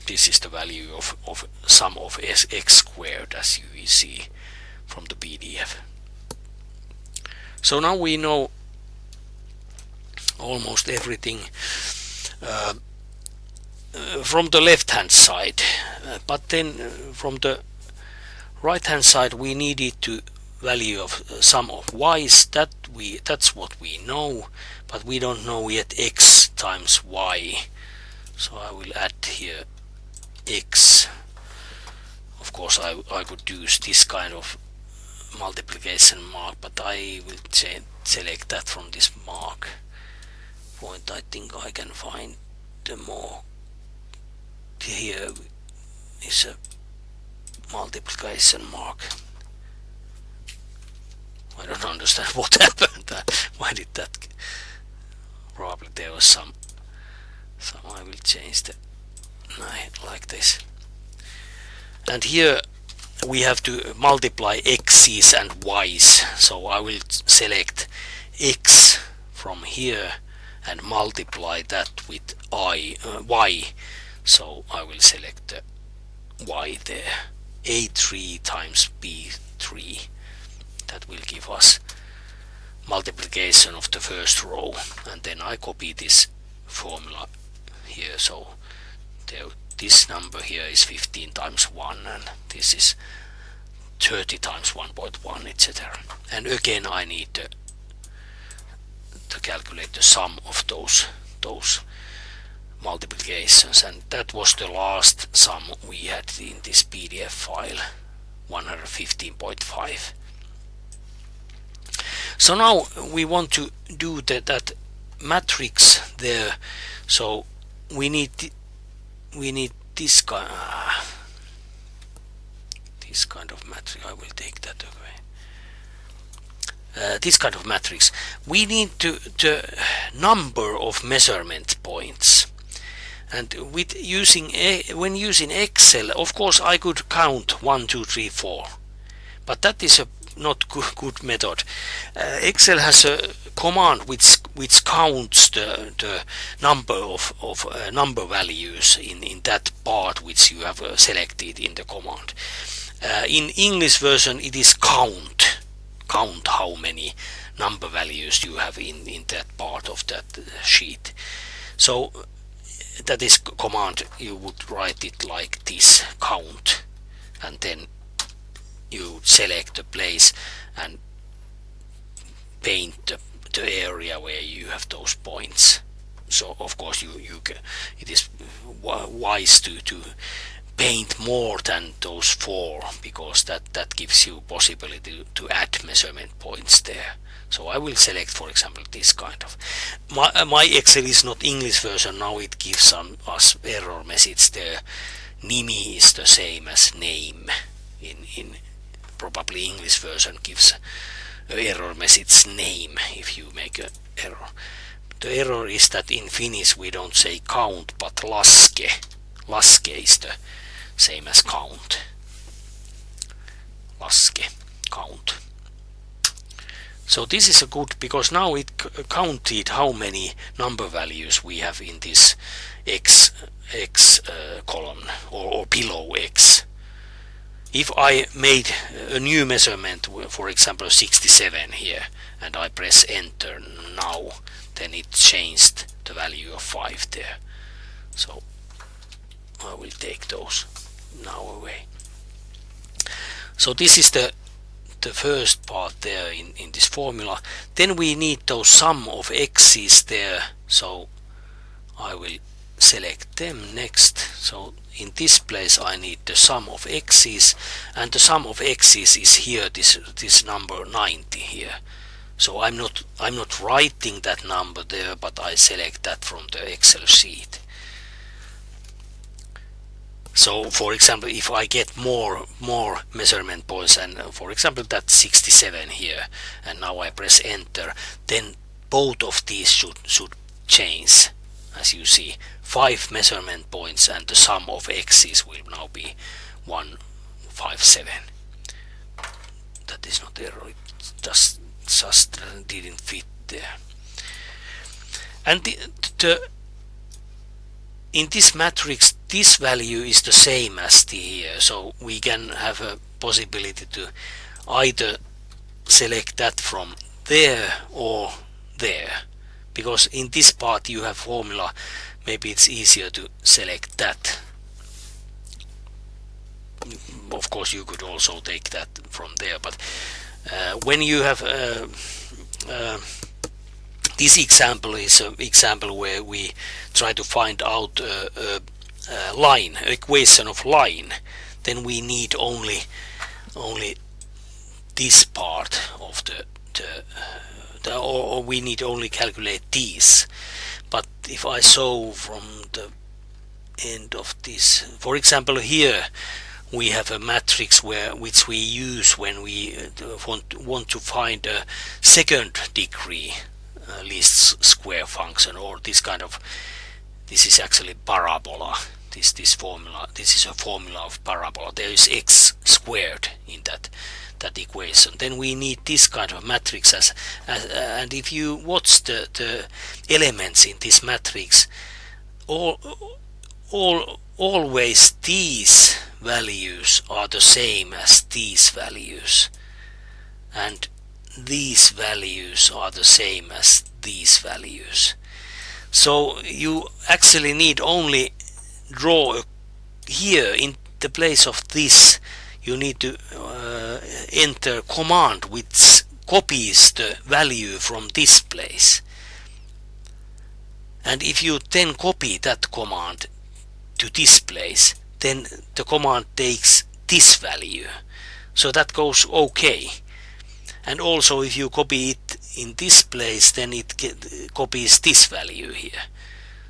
Speaker 1: this is the value of sum of x squared, as you will see from the PDF. So now we know almost everything from the left hand side, but then from the right hand side we needed to value of sum of y's. That's what we know, but we don't know yet x times y. So I will add here x. Of course I could use this kind of multiplication mark, but I will select that from this mark point. I think I can find the more. Here is a multiplication mark. I don't understand what happened. Why did that? Probably there was some. I will change the like this. And here we have to multiply x's and y's. So I will select x from here and multiply that with y. So I will select the y there. A3 times B3. That will give us multiplication of the first row, and then I copy this formula here. So this number here is 15 times 1, and this is 30 times 1.1, etc. And again I need to calculate the sum of those multiplications, and that was the last sum we had in this PDF file, 115.5. So now we want to do that matrix there. So we need this kind of matrix. I will take that away. This kind of matrix. We need the number of measurement points. And with when using Excel, of course I could count 1, 2, 3, 4, but that is a not good method. Excel has a command which counts the number of number values in that part which you have selected in the command. In English version it is count how many number values you have in that part of that sheet. So that is command, you would write it like this, count, and then you select the place and paint the area where you have those points. So of course it is wise to paint more than those 4, because that gives you possibility to add measurement points there. So I will select, for example, this kind of. My Excel is not English version, now it gives us error message there. Nimi is the same as name. In probably English version gives error message name if you make an error. The error is that in Finnish we don't say count but laske. Laske is the same as count. Laske, count. So this is a good, because now it counted how many number values we have in this x column or below x. If I made a new measurement, for example 67 here, and I press enter now, then it changed the value of 5 there. So I will take those now away. So this is the first part there in this formula. Then we need those sum of x's there, so I will select them next. So in this place I need the sum of x's, and the sum of x's is here, this number 90 here. So I'm not writing that number there, but I select that from the Excel sheet. So for example, if I get more measurement points, and for example that's 67 here, and now I press enter, then both of these should change. As you see, 5 measurement points and the sum of x's will now be 157. That is not error, it just didn't fit there. And in this matrix, this value is the same as the here, so we can have a possibility to either select that from there or there, because in this part you have formula, maybe it's easier to select that. Of course you could also take that from there, but when you have this example is an example where we try to find out a line, equation of line, then we need only this part of or we need only calculate these. But if I show from the end of this, for example here we have a matrix which we use when we want to find a second degree least square function, or this kind of, this is actually parabola, this formula, this is a formula of parabola, there is x squared in that equation. Then we need this kind of matrix and if you watch the elements in this matrix, always these values are the same as these values, and these values are the same as these values. So you actually need only draw here in the place of this, you need to enter command which copies the value from this place, and if you then copy that command to this place, then the command takes this value, so that goes okay. And also if you copy it in this place, then it copies this value here.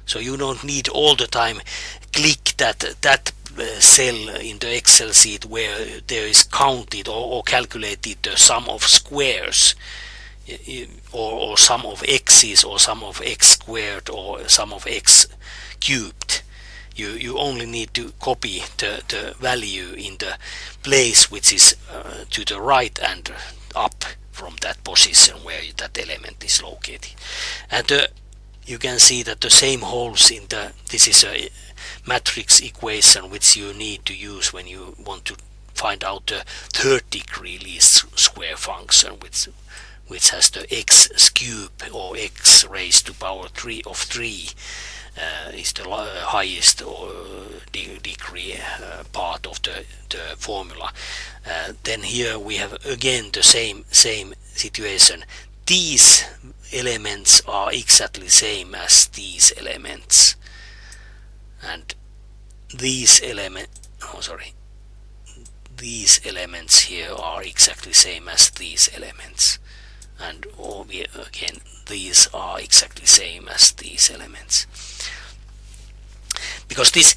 Speaker 1: So you don't need all the time click that cell in the Excel sheet where there is counted or calculated the sum of squares, or sum of x's, or sum of x squared, or sum of x cubed. you only need to copy the value in the place which is to the right and up from that position where that element is located. And you can see that the same holds in this is a matrix equation which you need to use when you want to find out the third degree least square function, which has the x cube or x raised to power 3 of 3 is the highest degree part of the formula. Then here we have again the same situation. These elements are exactly same as these elements, and these elements here are exactly same as these elements, and again these are exactly same as these elements. Because this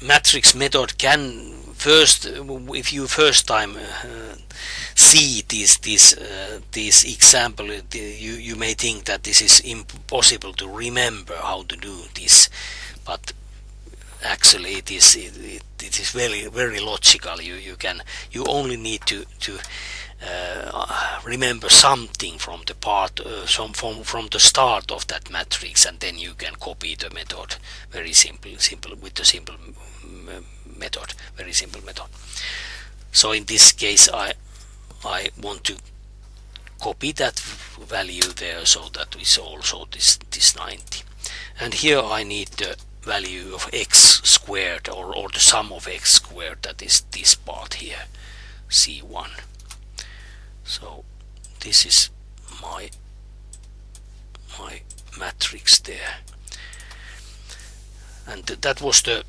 Speaker 1: matrix method can first, if you first time see this example, you may think that this is impossible to remember how to do this, but actually it is very logical. You only need to remember something from the part from the start of that matrix, and then you can copy the method very simple with the simple method, very simple method. So in this case I want to copy that value there, so that is also this 90, and here I need the value of x squared, or the sum of x squared, that is this part here, C1. So this is my matrix there, and that was the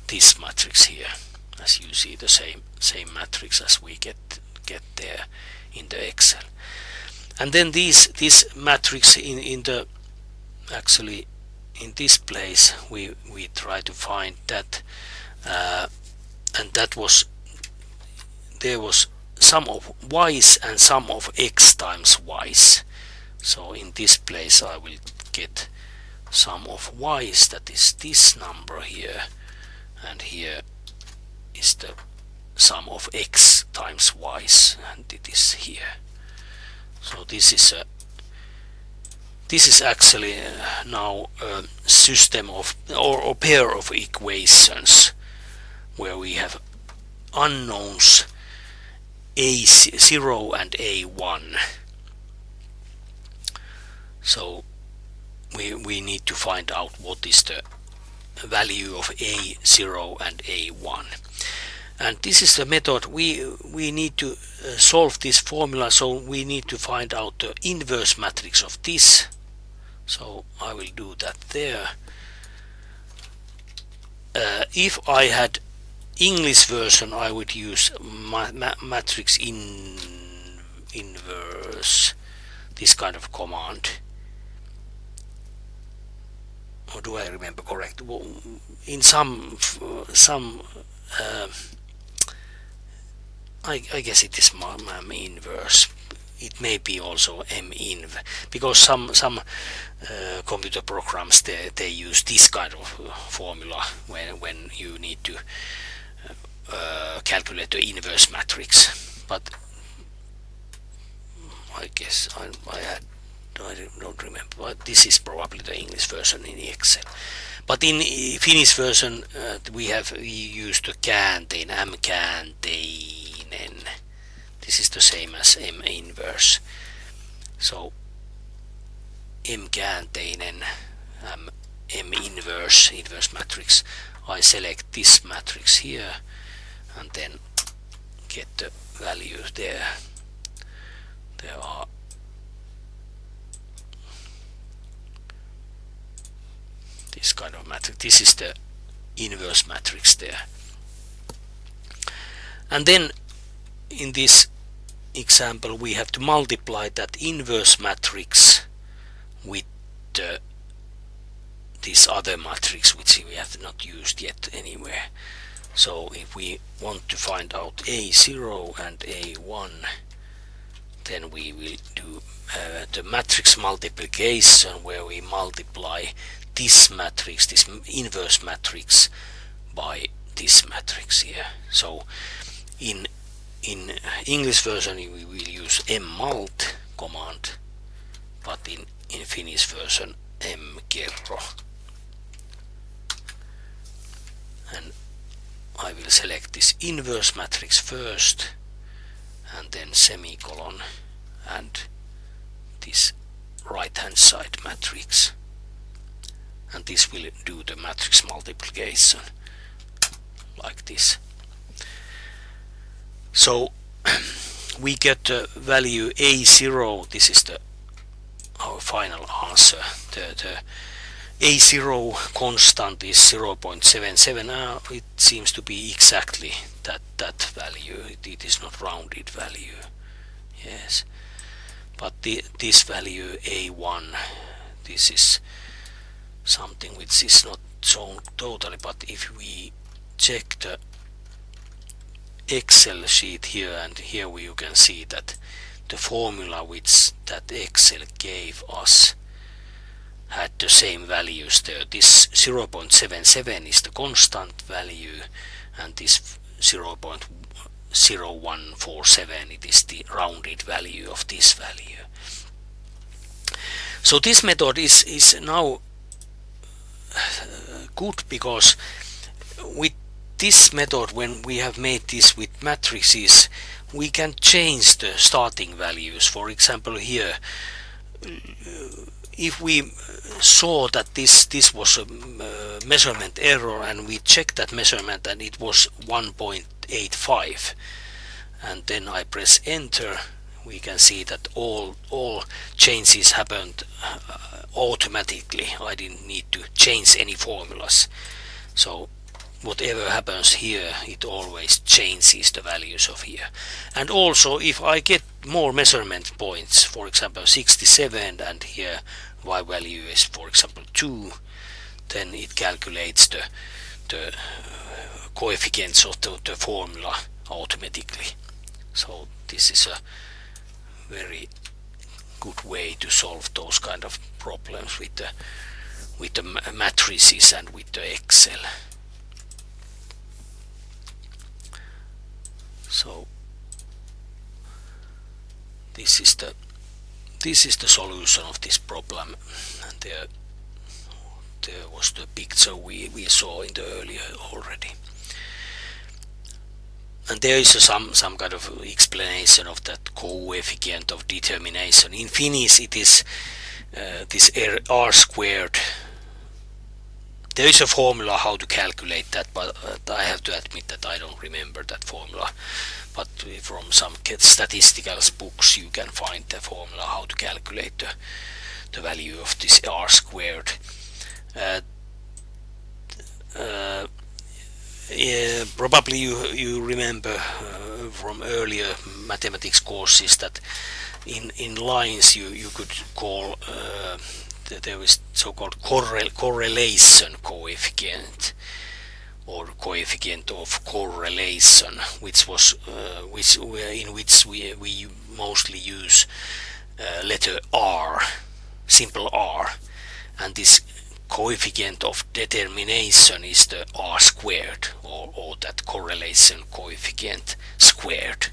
Speaker 1: this matrix here. As you see, the same matrix as we get there in the Excel. And then this matrix in the actually in this place we try to find that, and that was, there was sum of y's and sum of x times y's. So in this place I will get sum of y's, that is this number here, and here is the sum of x times y's, and it is here. So this is actually now a system of or pair of equations where we have unknowns A0 and A1. So we need to find out what is the value of A0 and A1. And this is the method we need to solve this formula, so we need to find out the inverse matrix of this. So I will do that there. If I had English version, I would use matrix inverse, this kind of command. Or do I remember correct? Well, in some I guess it is m inverse. It may be also m-inv, because some computer programs they use this kind of formula when you need to calculate the inverse matrix. But I guess I don't remember. But this is probably the English version in Excel. But in Finnish version we use the kääntein, m-käänteinen. This is the same as m inverse. So m-käänteinen, m inverse matrix. I select this matrix here and then get the value there. There are this kind of matrix. This is the inverse matrix there. And then in this example we have to multiply that inverse matrix with this other matrix which we have not used yet anywhere. So if we want to find out A0 and A1, then we will do the matrix multiplication, where we multiply this matrix, this inverse matrix, by this matrix here. So in English version we will use mmult command, but in Finnish version mkerro. And I will select this inverse matrix first, and then semicolon, and this right hand side matrix, and this will do the matrix multiplication like this. So we get the value A0. This is our final answer. The A0 constant is 0.77. It seems to be exactly that value. It is not rounded value. Yes, but this value A1, this is something which is not shown totally. But if we check the Excel sheet here, and here you can see that the formula which that Excel gave us had the same values there. This 0.77 is the constant value, and this 0.0147, it is the rounded value of this value. So this method is now good, because with this method, when we have made this with matrices, we can change the starting values. For example, here, if we saw that this was a measurement error, and we checked that measurement and it was 1.85, and then I press enter, we can see that all changes happened automatically. I didn't need to change any formulas. So whatever happens here, it always changes the values of here. And also, if I get more measurement points, for example 67, and here y value is for example 2, then it calculates the coefficients of the formula automatically. So this is a very good way to solve those kind of problems with the matrices and with the Excel. So this is the solution of this problem, and there was the picture we saw in the earlier already. And there is some kind of explanation of that coefficient of determination. In Finnish it is this r squared. There is a formula how to calculate that, but I have to admit that I don't remember that formula. But from some statistical books you can find the formula how to calculate the value of this r squared. Probably you remember from earlier mathematics courses that in lines you could call there is so-called correlation coefficient, or coefficient of correlation, which in which we mostly use letter r, simple r, and this coefficient of determination is the r squared, or that correlation coefficient squared.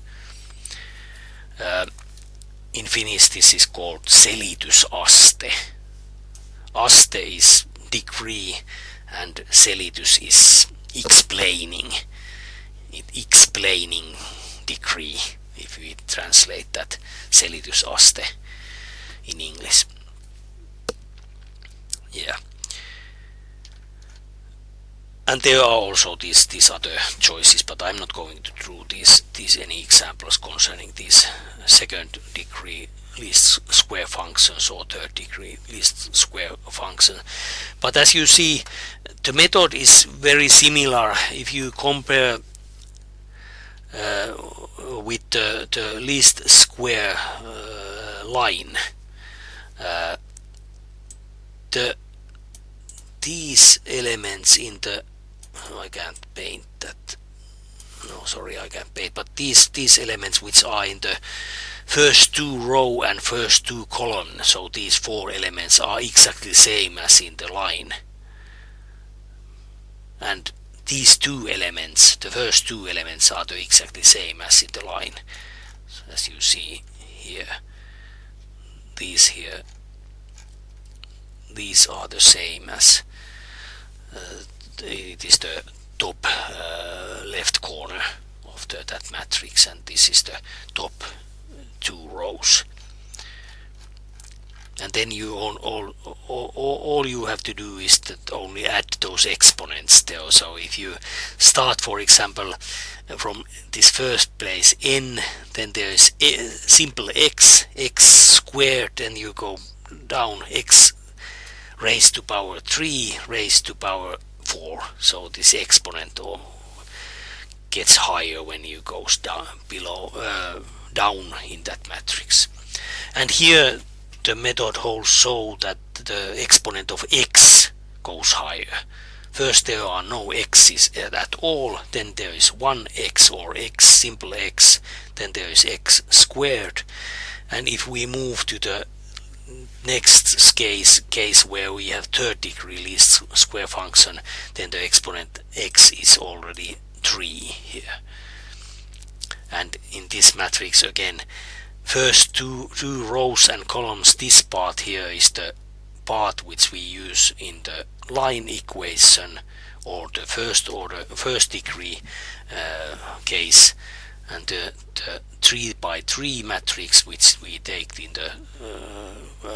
Speaker 1: In Finnish this is called selitysaste. Aste is degree, and selitys is explaining degree, if we translate that selitysaste in English. Yeah. And there are also these other choices, but I'm not going to draw these any examples concerning these second degree least square functions or third degree least square function. But as you see, the method is very similar if you compare with the least square line. These elements in the I can't paint that. No, sorry, I can't paint. But these elements which are in the first two row and first two column, so these four elements are exactly the same as in the line. And these two elements, the first two elements, are the exactly same as in the line. So as you see here, these are the same as it is the top left corner of that matrix, and this is the top two rows. And then you all you have to do is that only add those exponents there. So if you start, for example, from this first place n, then there is simple x squared, then you go down x raised to power 3 raised to power 4. So this exponent gets higher when you goes down down in that matrix. And here the method holds so that the exponent of x goes higher. First there are no x's at all, then there is one x or x, simple x, then there is x squared. And if we move to the next case where we have third degree least square function, then the exponent x is already 3 here. And in this matrix again, first two rows and columns, this part here is the part which we use in the line equation or the first degree case, and the 3 by 3 matrix which we take in the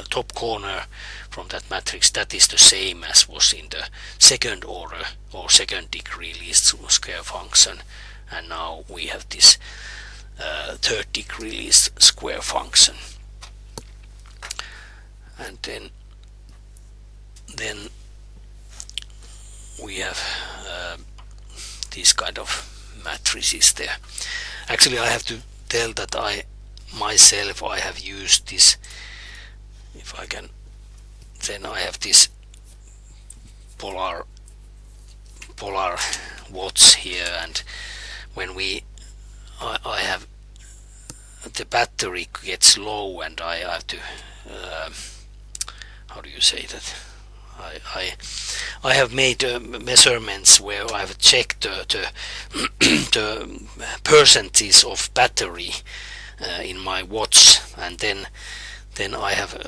Speaker 1: top corner from that matrix, that is the same as was in the second order or second degree least square function. And now we have this third degree least square function. And then we have these kind of matrices there. Actually, I have to tell that I have used this, if I can, then I have this polar watch here, and when I have the battery gets low and I have to how do you say that, I have made measurements where I have checked the percentage of battery in my watch, and then I have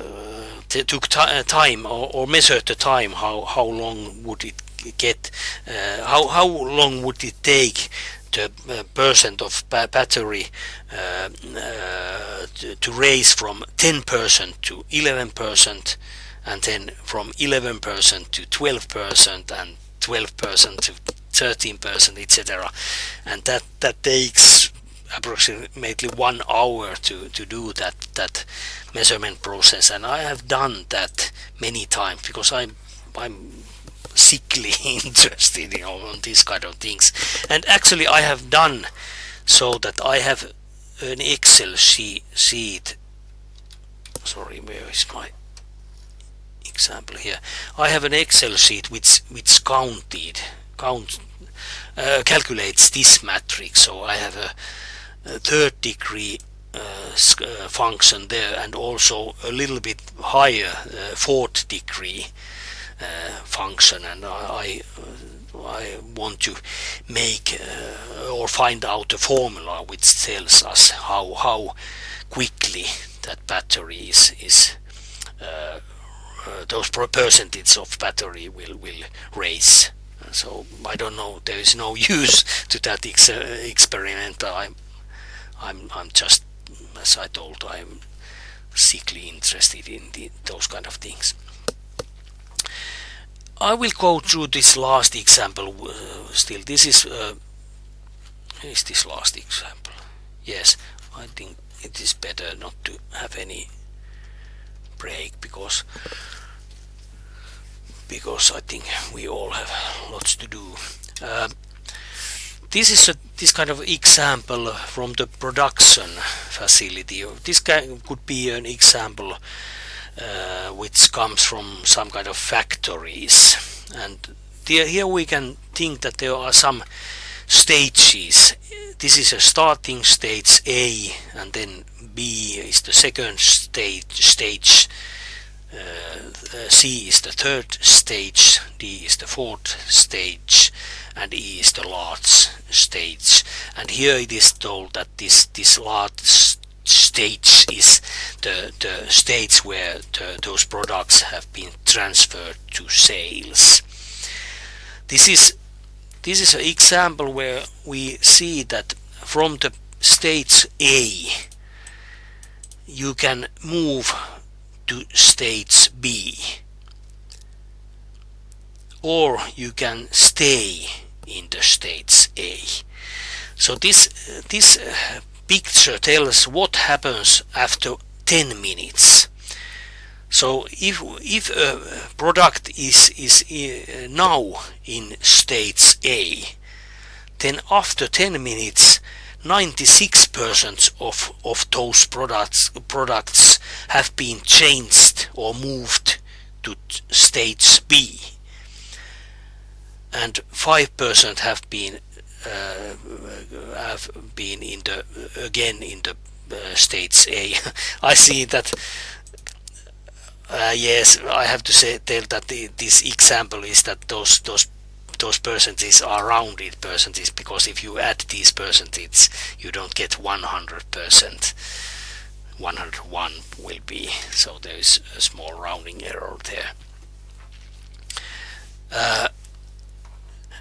Speaker 1: took time or measured the time, how long would it get, how long would it take the percent of battery to raise from 10% to 11%, and then from 11% to 12% and 12% to 13%, etc. And that takes approximately 1 hour to do that measurement process. And I have done that many times because I'm sickly interested on these kind of things. And actually I have done so that I have an Excel sheet. Sorry, where is my example here? I have an Excel sheet which calculates this matrix. So I have a third degree function there, and also a little bit higher fourth degree function, and I want to make or find out a formula which tells us how quickly that battery is those percentage of battery will raise. So I don't know, there is no use to that experiment. I'm just, as I told, I'm sickly interested in those kind of things. I will go through this last example still. This is this last example? Yes, I think it is better not to have any break because I think we all have lots to do. This is this kind of example from the production facility. This could be an example which comes from some kind of factories, and here we can think that there are some stages. This is a starting stage A, and then B is the second stage, C is the third stage, D is the fourth stage, and E is the last stage. And here it is told that this last stage is the stage where those products have been transferred to sales. This is an example where we see that from the stage A you can move to stage B, or you can stay in the stage A. So this picture tells what happens after 10 minutes. So if a product is now in stage A, then after 10 minutes 96% of those products have been changed or moved to stage B, and 5% have been in the stage A. I see that. Yes, I have to tell that this example is that those percentages are rounded percentages, because if you add these percentages you don't get 100%. 101 will be, so there is a small rounding error there.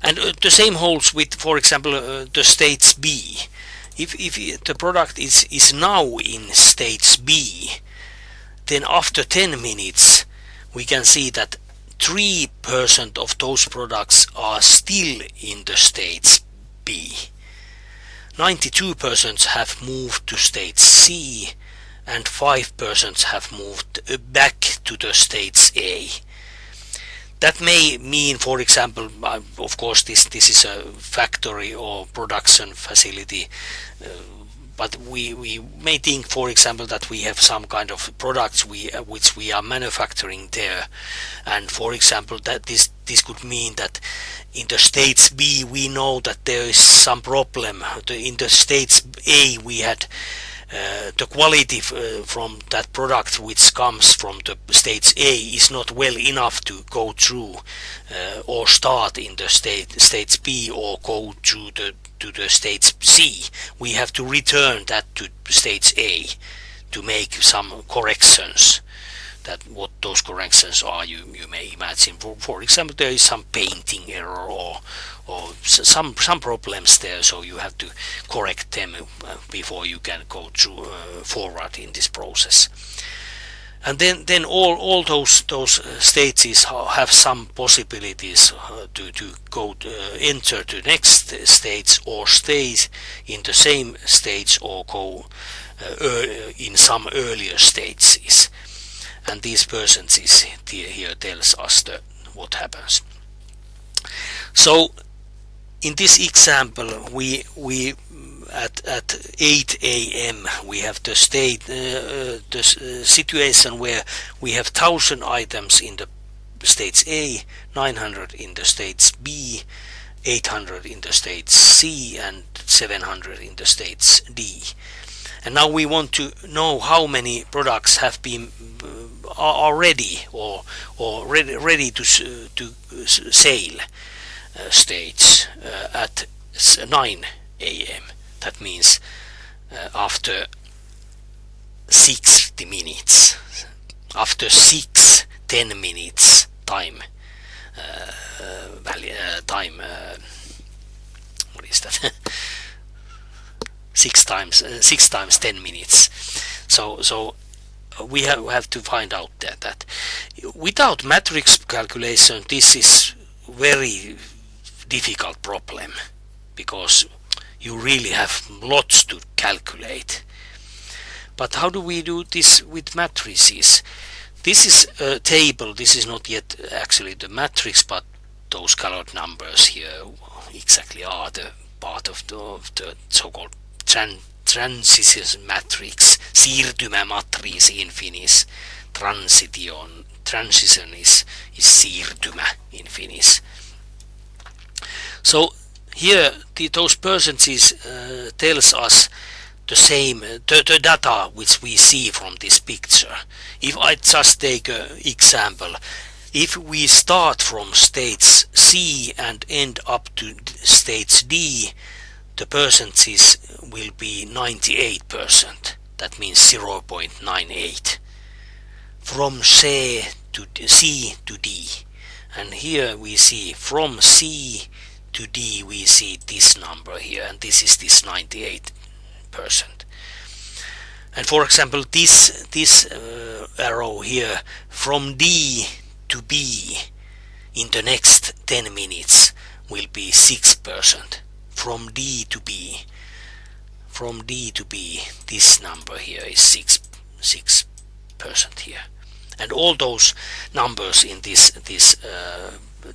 Speaker 1: And the same holds with, for example, the stage B. If the product is now in stage B, then after 10 minutes we can see that 3% of those products are still in the stage B. 92% have moved to stage C, and 5% have moved back to the stage A. That may mean, for example, of course this is a factory or production facility, but we may think, for example, that we have some kind of products which we are manufacturing there, and for example that this could mean that in the stage B we know that there is some problem. In the stage A we had the quality from that product which comes from the stage A is not well enough to go through or start in the stage B or go through to the stage C. We have to return that to stage A to make some corrections. That what those corrections are, you may imagine. For example, there is some painting error or some problems there, so you have to correct them before you can go through forward in this process. And then all those stages have some possibilities to go enter to next stage, or stay in the same stage, or go in some earlier stages. And these percentages here tells us what happens. So in this example we at 8 a.m. we have the situation where we have 1000 items in the stage A, 900 in the stage B, 800 in the stage C, and 700 in the stage D. And now we want to know how many products have been are ready or ready to sale stage at 9 a.m. That means after 60 minutes, after 10 minutes time, what is that? 6 times 10 minutes. So we have to find out that without matrix calculation this is very difficult problem, because you really have lots to calculate. But how do we do this with matrices? This is a table. This is not yet actually the matrix, but those colored numbers here exactly are the part of the so-called transition matrix, siirtymämatriis in Finnish. Transition is siirtymä in Finnish. So here those percentages tells us the same the data which we see from this picture. If I just take an example, if we start from stage C and end up to stage D, the percentages will be 98%. That means 0.98 from C to D. And here we see from C to D we see this number here, and this is this 98%. And for example, this arrow here, from D to B in the next 10 minutes will be 6%. From D to B, this number here is 6% here. And all those numbers in this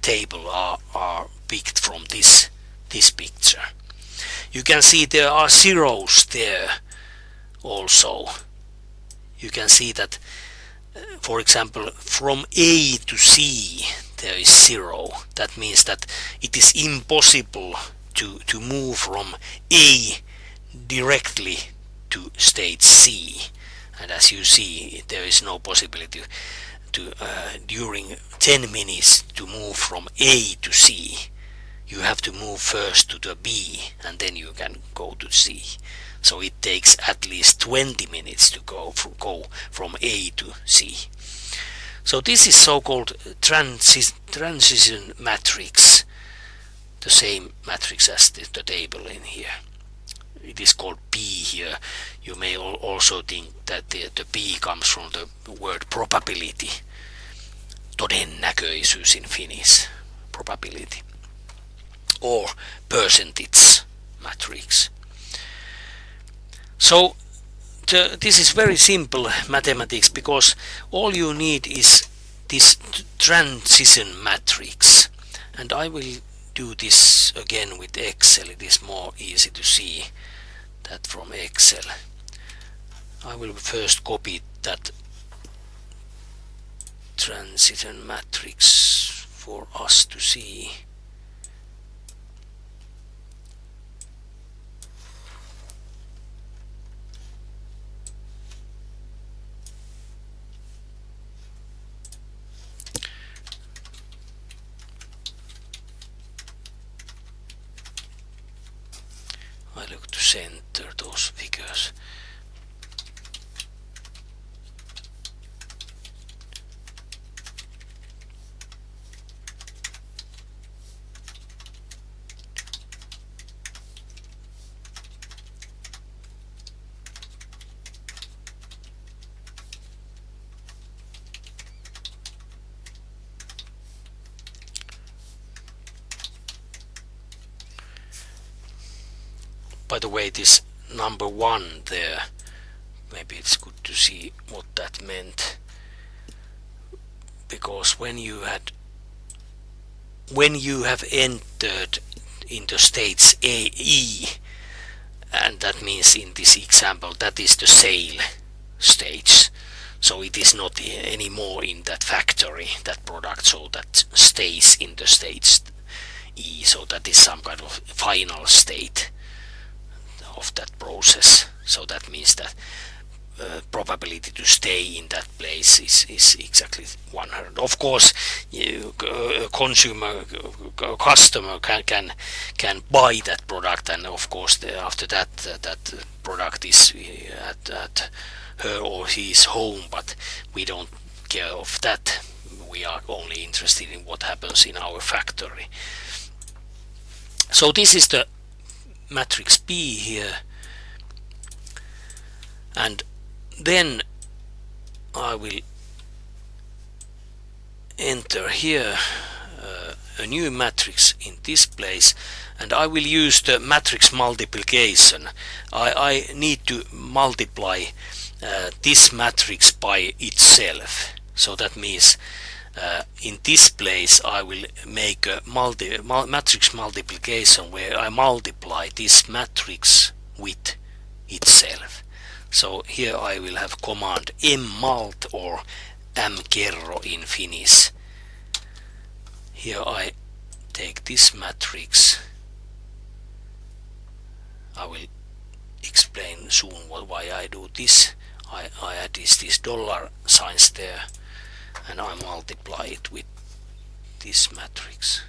Speaker 1: table are picked from this picture. You can see there are zeros there also. You can see that, for example, from A to C there is 0. That means that it is impossible to move from A directly to stage C. And as you see, there is no possibility to during 10 minutes to move from A to C. You have to move first to the B and then you can go to C. So it takes at least 20 minutes to go from A to C. So this is so-called transition matrix, the same matrix as the table in here. It is called P here. You may also think that the P comes from the word probability. Todennäköisyys in Finnish. Probability. Or percentage matrix. So this is very simple mathematics, because all you need is this transition matrix. And I will do this again with Excel. It is more easy to see that from Excel. I will first copy that transition matrix for us to see. I look to center those figures. By the way, this number 1 there, maybe it's good to see what that meant, because when you have entered into stage AE, and that means in this example that is the sale stage, so it is not anymore in that factory, that product, so that stays in the stage E, so that is some kind of final state of that process. So that means that probability to stay in that place is exactly 100. Of course, customer can buy that product, and of course after that that product is at her or his home, but we don't care of that. We are only interested in what happens in our factory. So this is the matrix P here, and then I will enter here a new matrix in this place, and I will use the matrix multiplication. I need to multiply this matrix by itself, so that means in this place I will make a matrix multiplication where I multiply this matrix with itself. So here I will have command mmult or mkerro in Finnish. Here I take this matrix I will explain soon why I do this. I add these dollar signs there, and I multiply it with this matrix.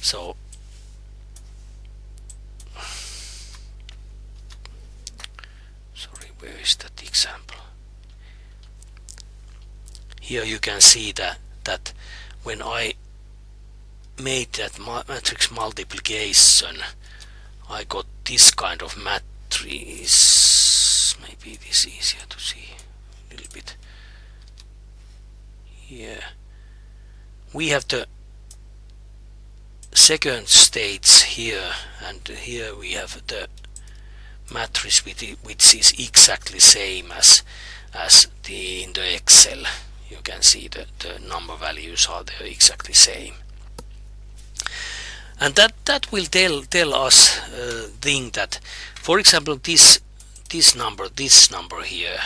Speaker 1: So sorry, where is that example? Here you can see that when I made that matrix multiplication, I got this kind of matrix. Maybe this is easier to see a little bit. Here we have the second states here, and here we have the matrix which is exactly same as in the Excel. You can see the number values are there exactly same, and that will tell us thing that, for example, this number here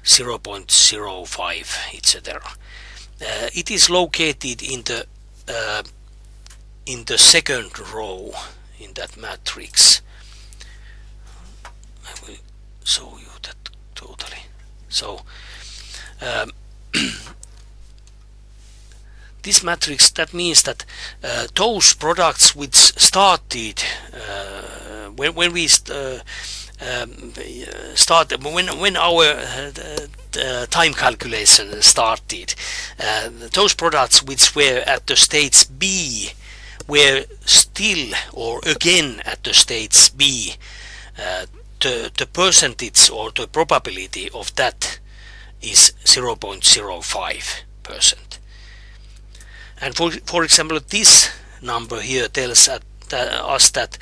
Speaker 1: 0.05 etc. It is located in the second row in that matrix. I will show you that totally. So this matrix, that means that those products which started when we when our time calculation started, those products which were at the stage B were still or again at the stage B, the percentage or the probability of that is 0.05%. And for example, this number here tells us that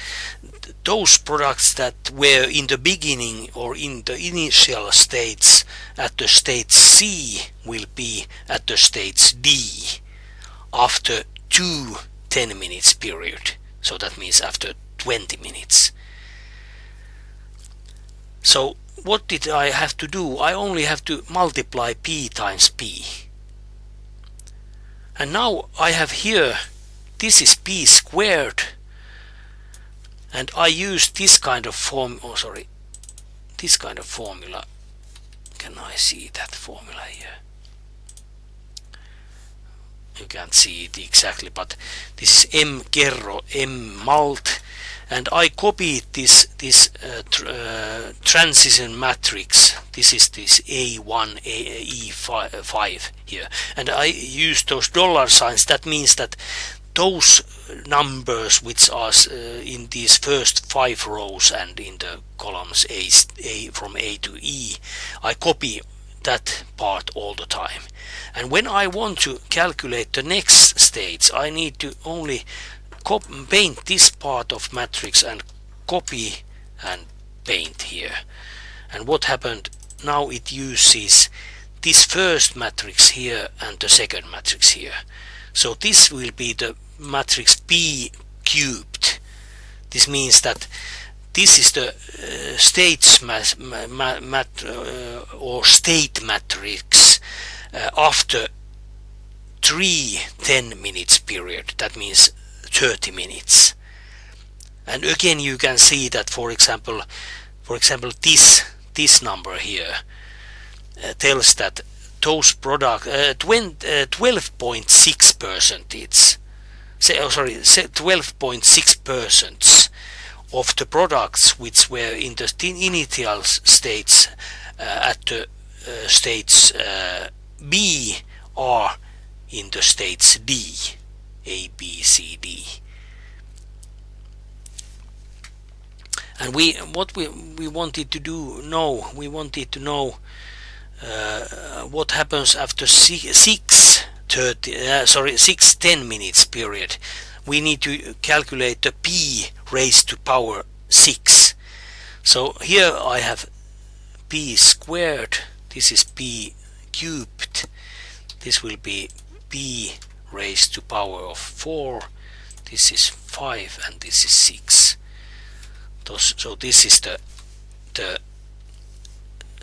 Speaker 1: those products that were in the beginning or in the initial states at the stage C will be at the stage D after 2 10 minutes period. So that means after 20 minutes. So what did I have to do? I only have to multiply P times P. And now I have here, this is P squared, and I use this kind of this kind of formula. Can I see that formula here? You can't see it exactly, but this is M kerro M mult, and I copied this transition matrix. This is this A1 AE25 here, and I use those dollar signs. That means that those numbers which are in these first 5 rows and in the columns A from A to E, I copy that part all the time. And when I want to calculate the next stage, I need to only paint this part of matrix and copy and paint here. And what happened now, it uses this first matrix here and the second matrix here. So this will be the matrix P cubed. This means that this is the state matrix after 3 10 minutes period. That means 30 minutes. And again you can see that, for example this number here tells that those product 12.6%, 12.6% of the products which were in the initial states at the stage B are in the stage D, A, B, C, D. And what we wanted to do, we wanted to know what happens after 6 10 minutes period. We need to calculate the P raised to power 6. So here I have P squared, this is P cubed, this will be P raised to power of 4, this is 5, and this is 6. So this is the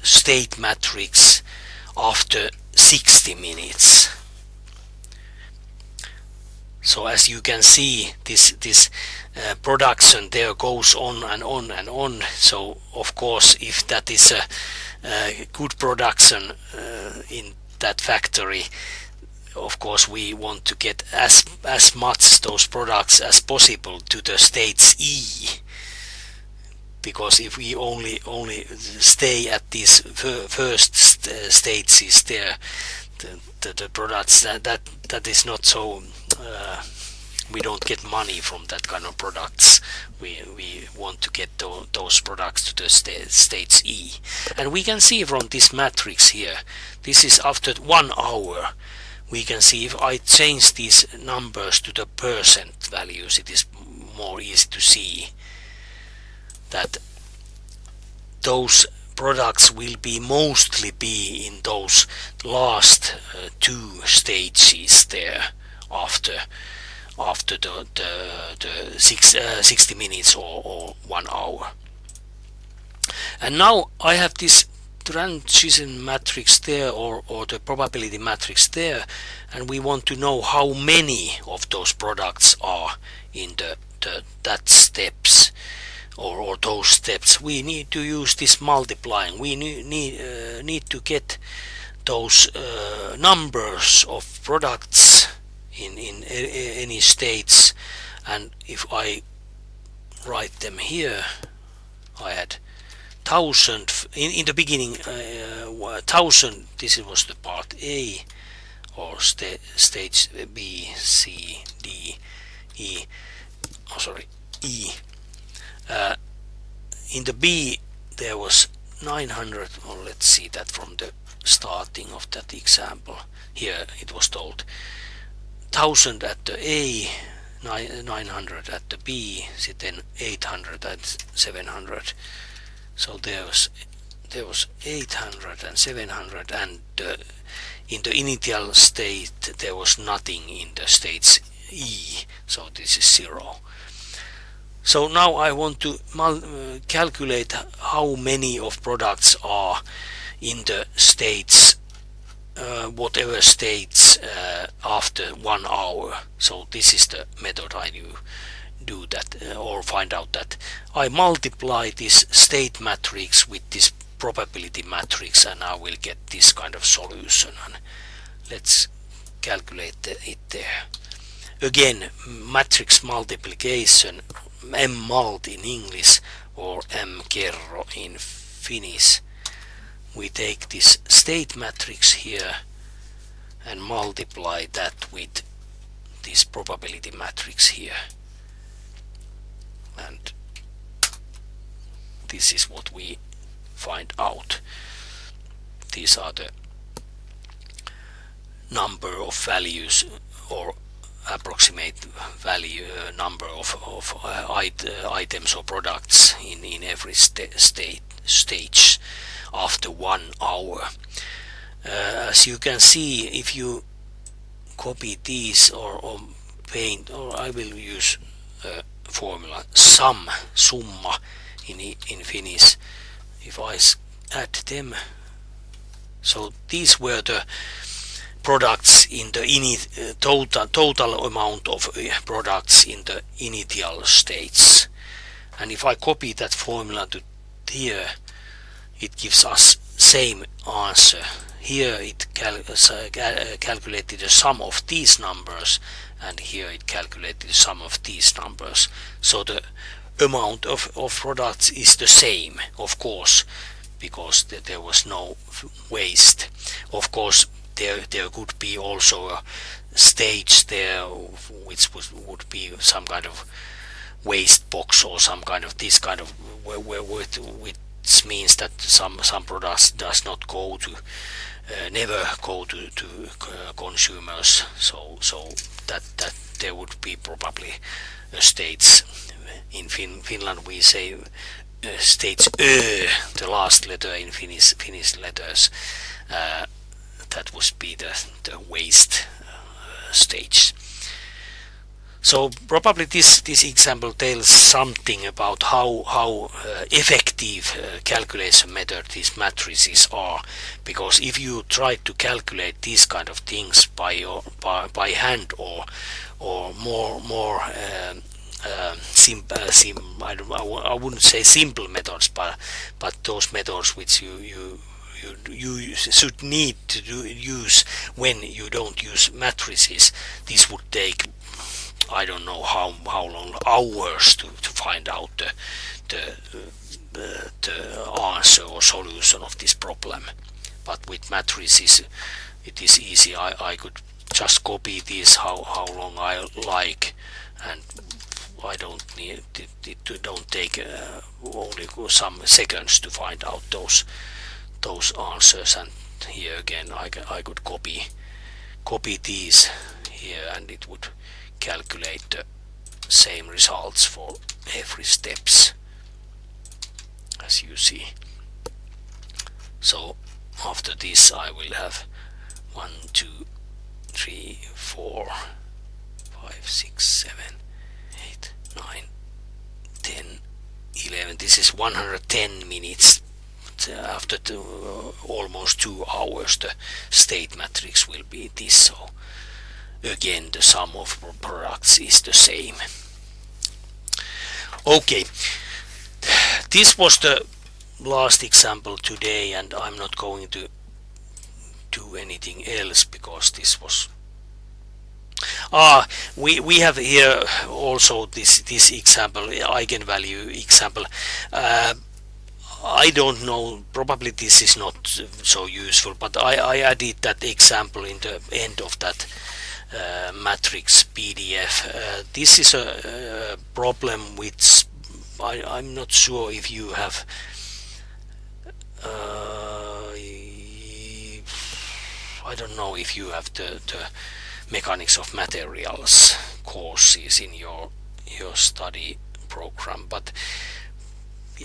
Speaker 1: state matrix after 60 minutes. So as you can see, this production there goes on and on and on. So of course, if that is a good production in that factory, of course we want to get as much those products as possible to the states E, because if we only stay at these first stages there, the products that is not so we don't get money from that kind of products. We want to get those products to the states E, and we can see from this matrix here, this is after 1 hour. We can see if I change these numbers to the percent values, it is more easy to see that those products will be mostly in those last 2 stages there after the 60 minutes or 1 hour. And now I have this transition matrix there, or the probability matrix there, and we want to know how many of those products are in that steps or those steps. We need to use this multiplying. We need to get those numbers of products in any states, and if I write them here, I had 1000 in the beginning, 1000. This was the part A, or stage B, C, D, E. Oh, sorry, E. In the B there was 900. Well, let's see that from the starting of that example. Here it was told 1000 at the A, 900 at the B, then 800 and 700. So there was 800 and 700, and in the initial state there was nothing in the states E, so this is 0. So now I want to calculate how many of products are in the states, whatever states after 1 hour. So this is the method I do that, or find out that. I multiply this state matrix with this probability matrix, and I will get this kind of solution. And let's calculate it there. Again, matrix multiplication, M-mult in English or M-kerro in Finnish. We take this state matrix here and multiply that with this probability matrix here, and this is what we find out. These are the number of values, or approximate value number of items or products in every stage after 1 hour. As you can see, if you copy these or paint, or I will use formula summa in Finnish. If I add them, so these were the products in the total amount of products in the initial stage, and if I copy that formula to here, it gives us same answer. Here it calculated the sum of these numbers, and here it calculated the sum of these numbers. So the amount of products is the same, of course, because there was no waste. Of course, there could be also a stage there which would be some kind of waste box, or some kind of this kind of which means that some products does not go to never go to consumers. So that there would be probably a stage. In Finland we say stage Ö, the last letter in Finnish letters. That would be the waste stage. So probably this example tells something about how effective calculation method these matrices are, because if you try to calculate these kind of things by hand or more I wouldn't say simple methods, but those methods which you should need to use when you don't use matrices, this would take, I don't know how long, hours to find out the answer or solution of this problem. But with matrices it is easy. I could just copy this how long I like, and I don't need it don't take only some seconds to find out those answers. And here again I could copy these here, and it would calculate the same results for every steps, as you see. So after this I will have 1, 2, 3, 4, 5, 6, 7, 8, 9, 10, 11. This is 110 minutes. After almost 2 hours the state matrix will be this. So again the sum of products is the same. Okay, this was the last example today, and I'm not going to do anything else because this was we have here also this example, eigenvalue example. I don't know, probably this is not so useful, but I added that example in the end of that matrix PDF. This is a problem which I'm not sure if you have I don't know if you have the mechanics of materials courses in your study program, but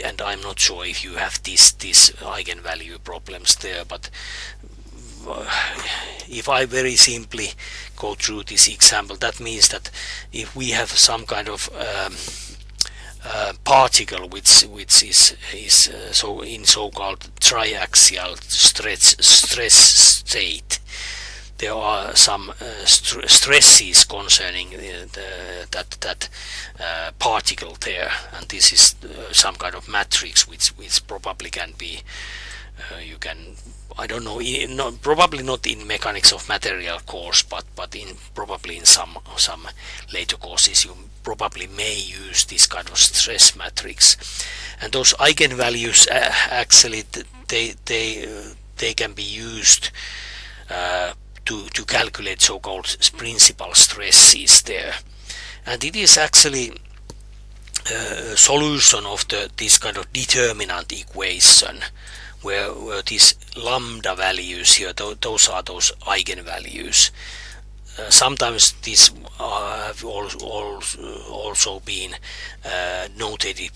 Speaker 1: and I'm not sure if you have this eigenvalue problems there, but if I very simply go through this example, that means that if we have some kind of particle which is so in so-called triaxial stress state, there are some stresses concerning that particle there, and this is some kind of matrix which probably can be you can, I don't know, probably not in mechanics of material course, but probably in some later courses you probably may use this kind of stress matrix. And those eigenvalues actually they can be used to calculate so-called principal stresses there, and it is actually a solution of this kind of determinant equation where these lambda values here, those are those eigenvalues. Sometimes these have also been notated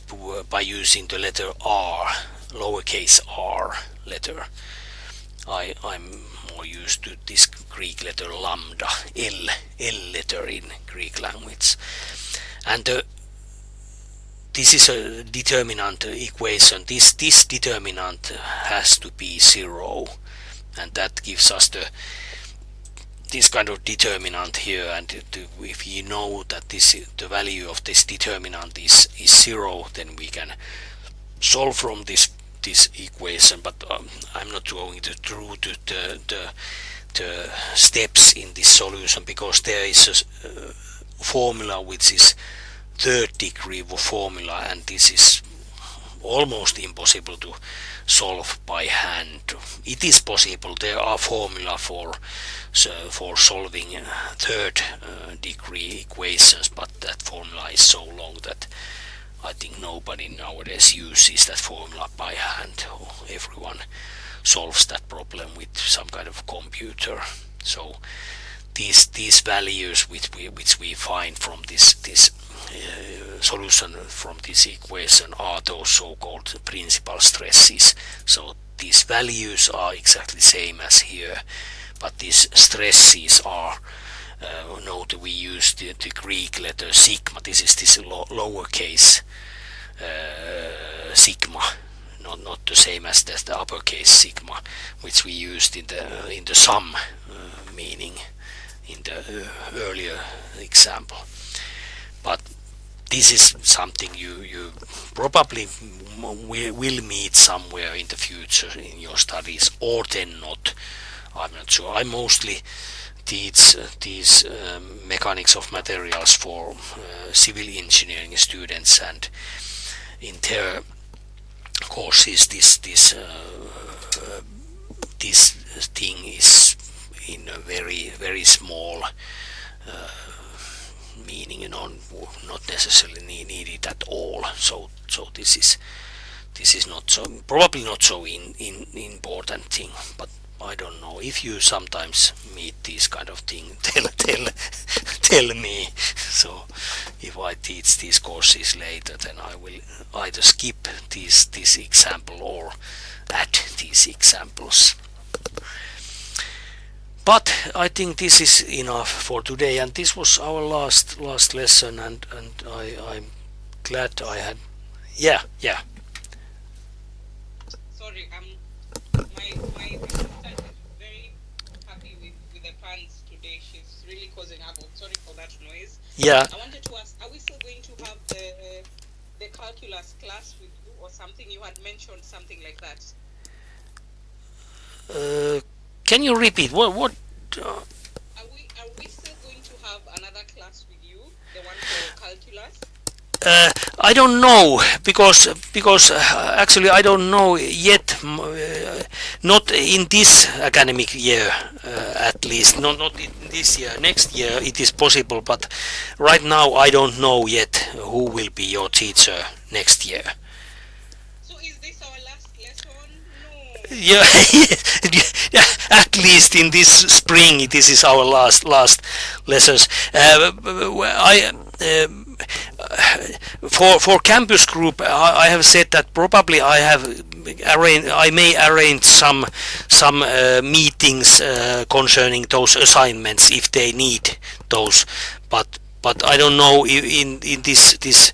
Speaker 1: by using the letter R, lowercase r letter. I'm more used to this Greek letter lambda, L letter in Greek language. And this is a determinant equation. This determinant has to be 0, and that gives us this kind of determinant here. And if you know that the value of this determinant is 0, then we can solve from this equation. But I'm not going through the steps in this solution, because there is a formula which is third degree formula, and this is almost impossible to solve by hand. It is possible, there are formula for solving third degree equations, but that formula is so long that I think nobody nowadays uses that formula by hand. Everyone solves that problem with some kind of computer. So these values which we find from this solution from this equation are those so-called principal stresses. So these values are exactly same as here, but these stresses are note we use the Greek letter sigma. This is this lowercase sigma, not the same as the uppercase sigma, which we used in the sum meaning in the earlier example. But this is something you probably will meet somewhere in the future in your studies, or then not. I'm not sure. I mostly teach these mechanics of materials for civil engineering students, and in their courses this thing is in a very small meaning, not necessarily needed at all. So this is not so, probably not so important thing. But I don't know, if you sometimes meet this kind of thing, tell me. So if I teach these courses later, then I will either skip this example or add these examples. But I think this is enough for today, and this was our last lesson, and I'm glad I had. Yeah.
Speaker 2: Sorry, my sister is very happy with the pants today. She's really causing havoc. Sorry for that noise.
Speaker 1: Yeah.
Speaker 2: I wanted to ask, are we still going to have the calculus class with you or something? You had mentioned something like that.
Speaker 1: Can you repeat what?
Speaker 2: Are we still going to have another class with you, the one for calculus?
Speaker 1: I don't know, because actually I don't know yet. Not in this academic year, at least. Not in this year. Next year it is possible, but right now I don't know yet who will be your teacher next year.
Speaker 2: So is this our last lesson? No.
Speaker 1: Yeah, at least in this spring this is our last lessons. For campus group, I have said that probably I may arrange some meetings concerning those assignments if they need those, but I don't know in this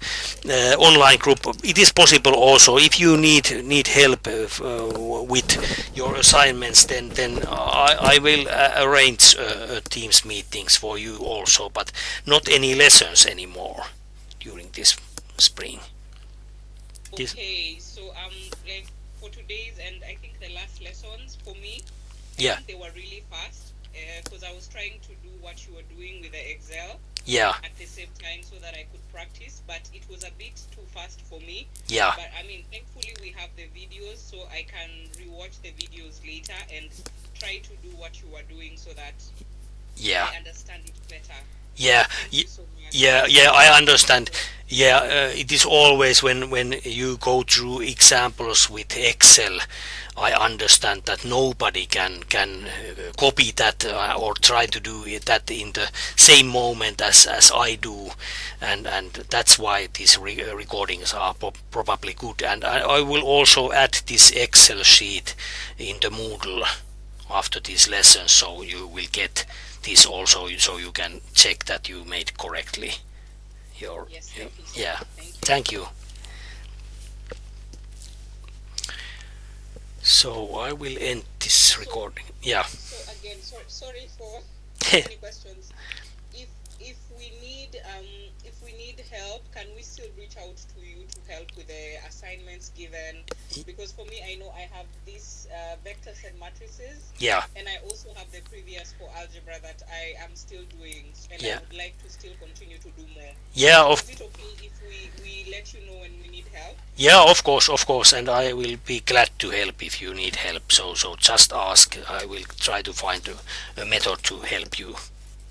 Speaker 1: online group. It is possible also, if you need help with your assignments, then I will arrange Teams meetings for you also, but not any lessons anymore during this spring.
Speaker 2: Okay, so like for today's and I think the last lessons for me,
Speaker 1: Yeah.
Speaker 2: they were really fast because I was trying to do what you were doing with the Excel.
Speaker 1: Yeah.
Speaker 2: At the same time, so that I could practice, but it was a bit too fast for me.
Speaker 1: Yeah.
Speaker 2: But I mean, thankfully we have the videos, so I can rewatch the videos later and try to do what you are doing so that I understand it better.
Speaker 1: Yeah.
Speaker 2: Thank you so much.
Speaker 1: Yeah, I understand. Yeah, it is always when you go through examples with Excel, I understand that nobody can copy that or try to do that in the same moment as I do, and that's why these recordings are probably good. And I will also add this Excel sheet in the Moodle after these lessons, so you will get this also, so you can check that you made correctly.
Speaker 2: Yes, thank you.
Speaker 1: Yeah,
Speaker 2: Thank you.
Speaker 1: thank you. So I will end this recording. Yeah.
Speaker 2: So again, sorry for many questions. If we need help, can we still reach out to you to help with the assignments given? Because for me, I know I have these vectors and matrices.
Speaker 1: Yeah.
Speaker 2: And I also have the previous for algebra that I am still doing, and
Speaker 1: Yeah.
Speaker 2: I would like to still continue to do more.
Speaker 1: Yeah,
Speaker 2: Is it okay if we let you know when we need help?
Speaker 1: yeah, of course, and I will be glad to help if you need help. So just ask. I will try to find a method to help you.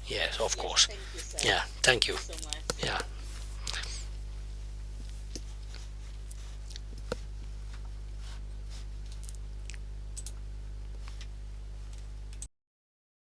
Speaker 1: Yes, of course.
Speaker 2: Thank you, sir.
Speaker 1: Yeah, thank you.
Speaker 2: Thank you so much.
Speaker 1: Yeah.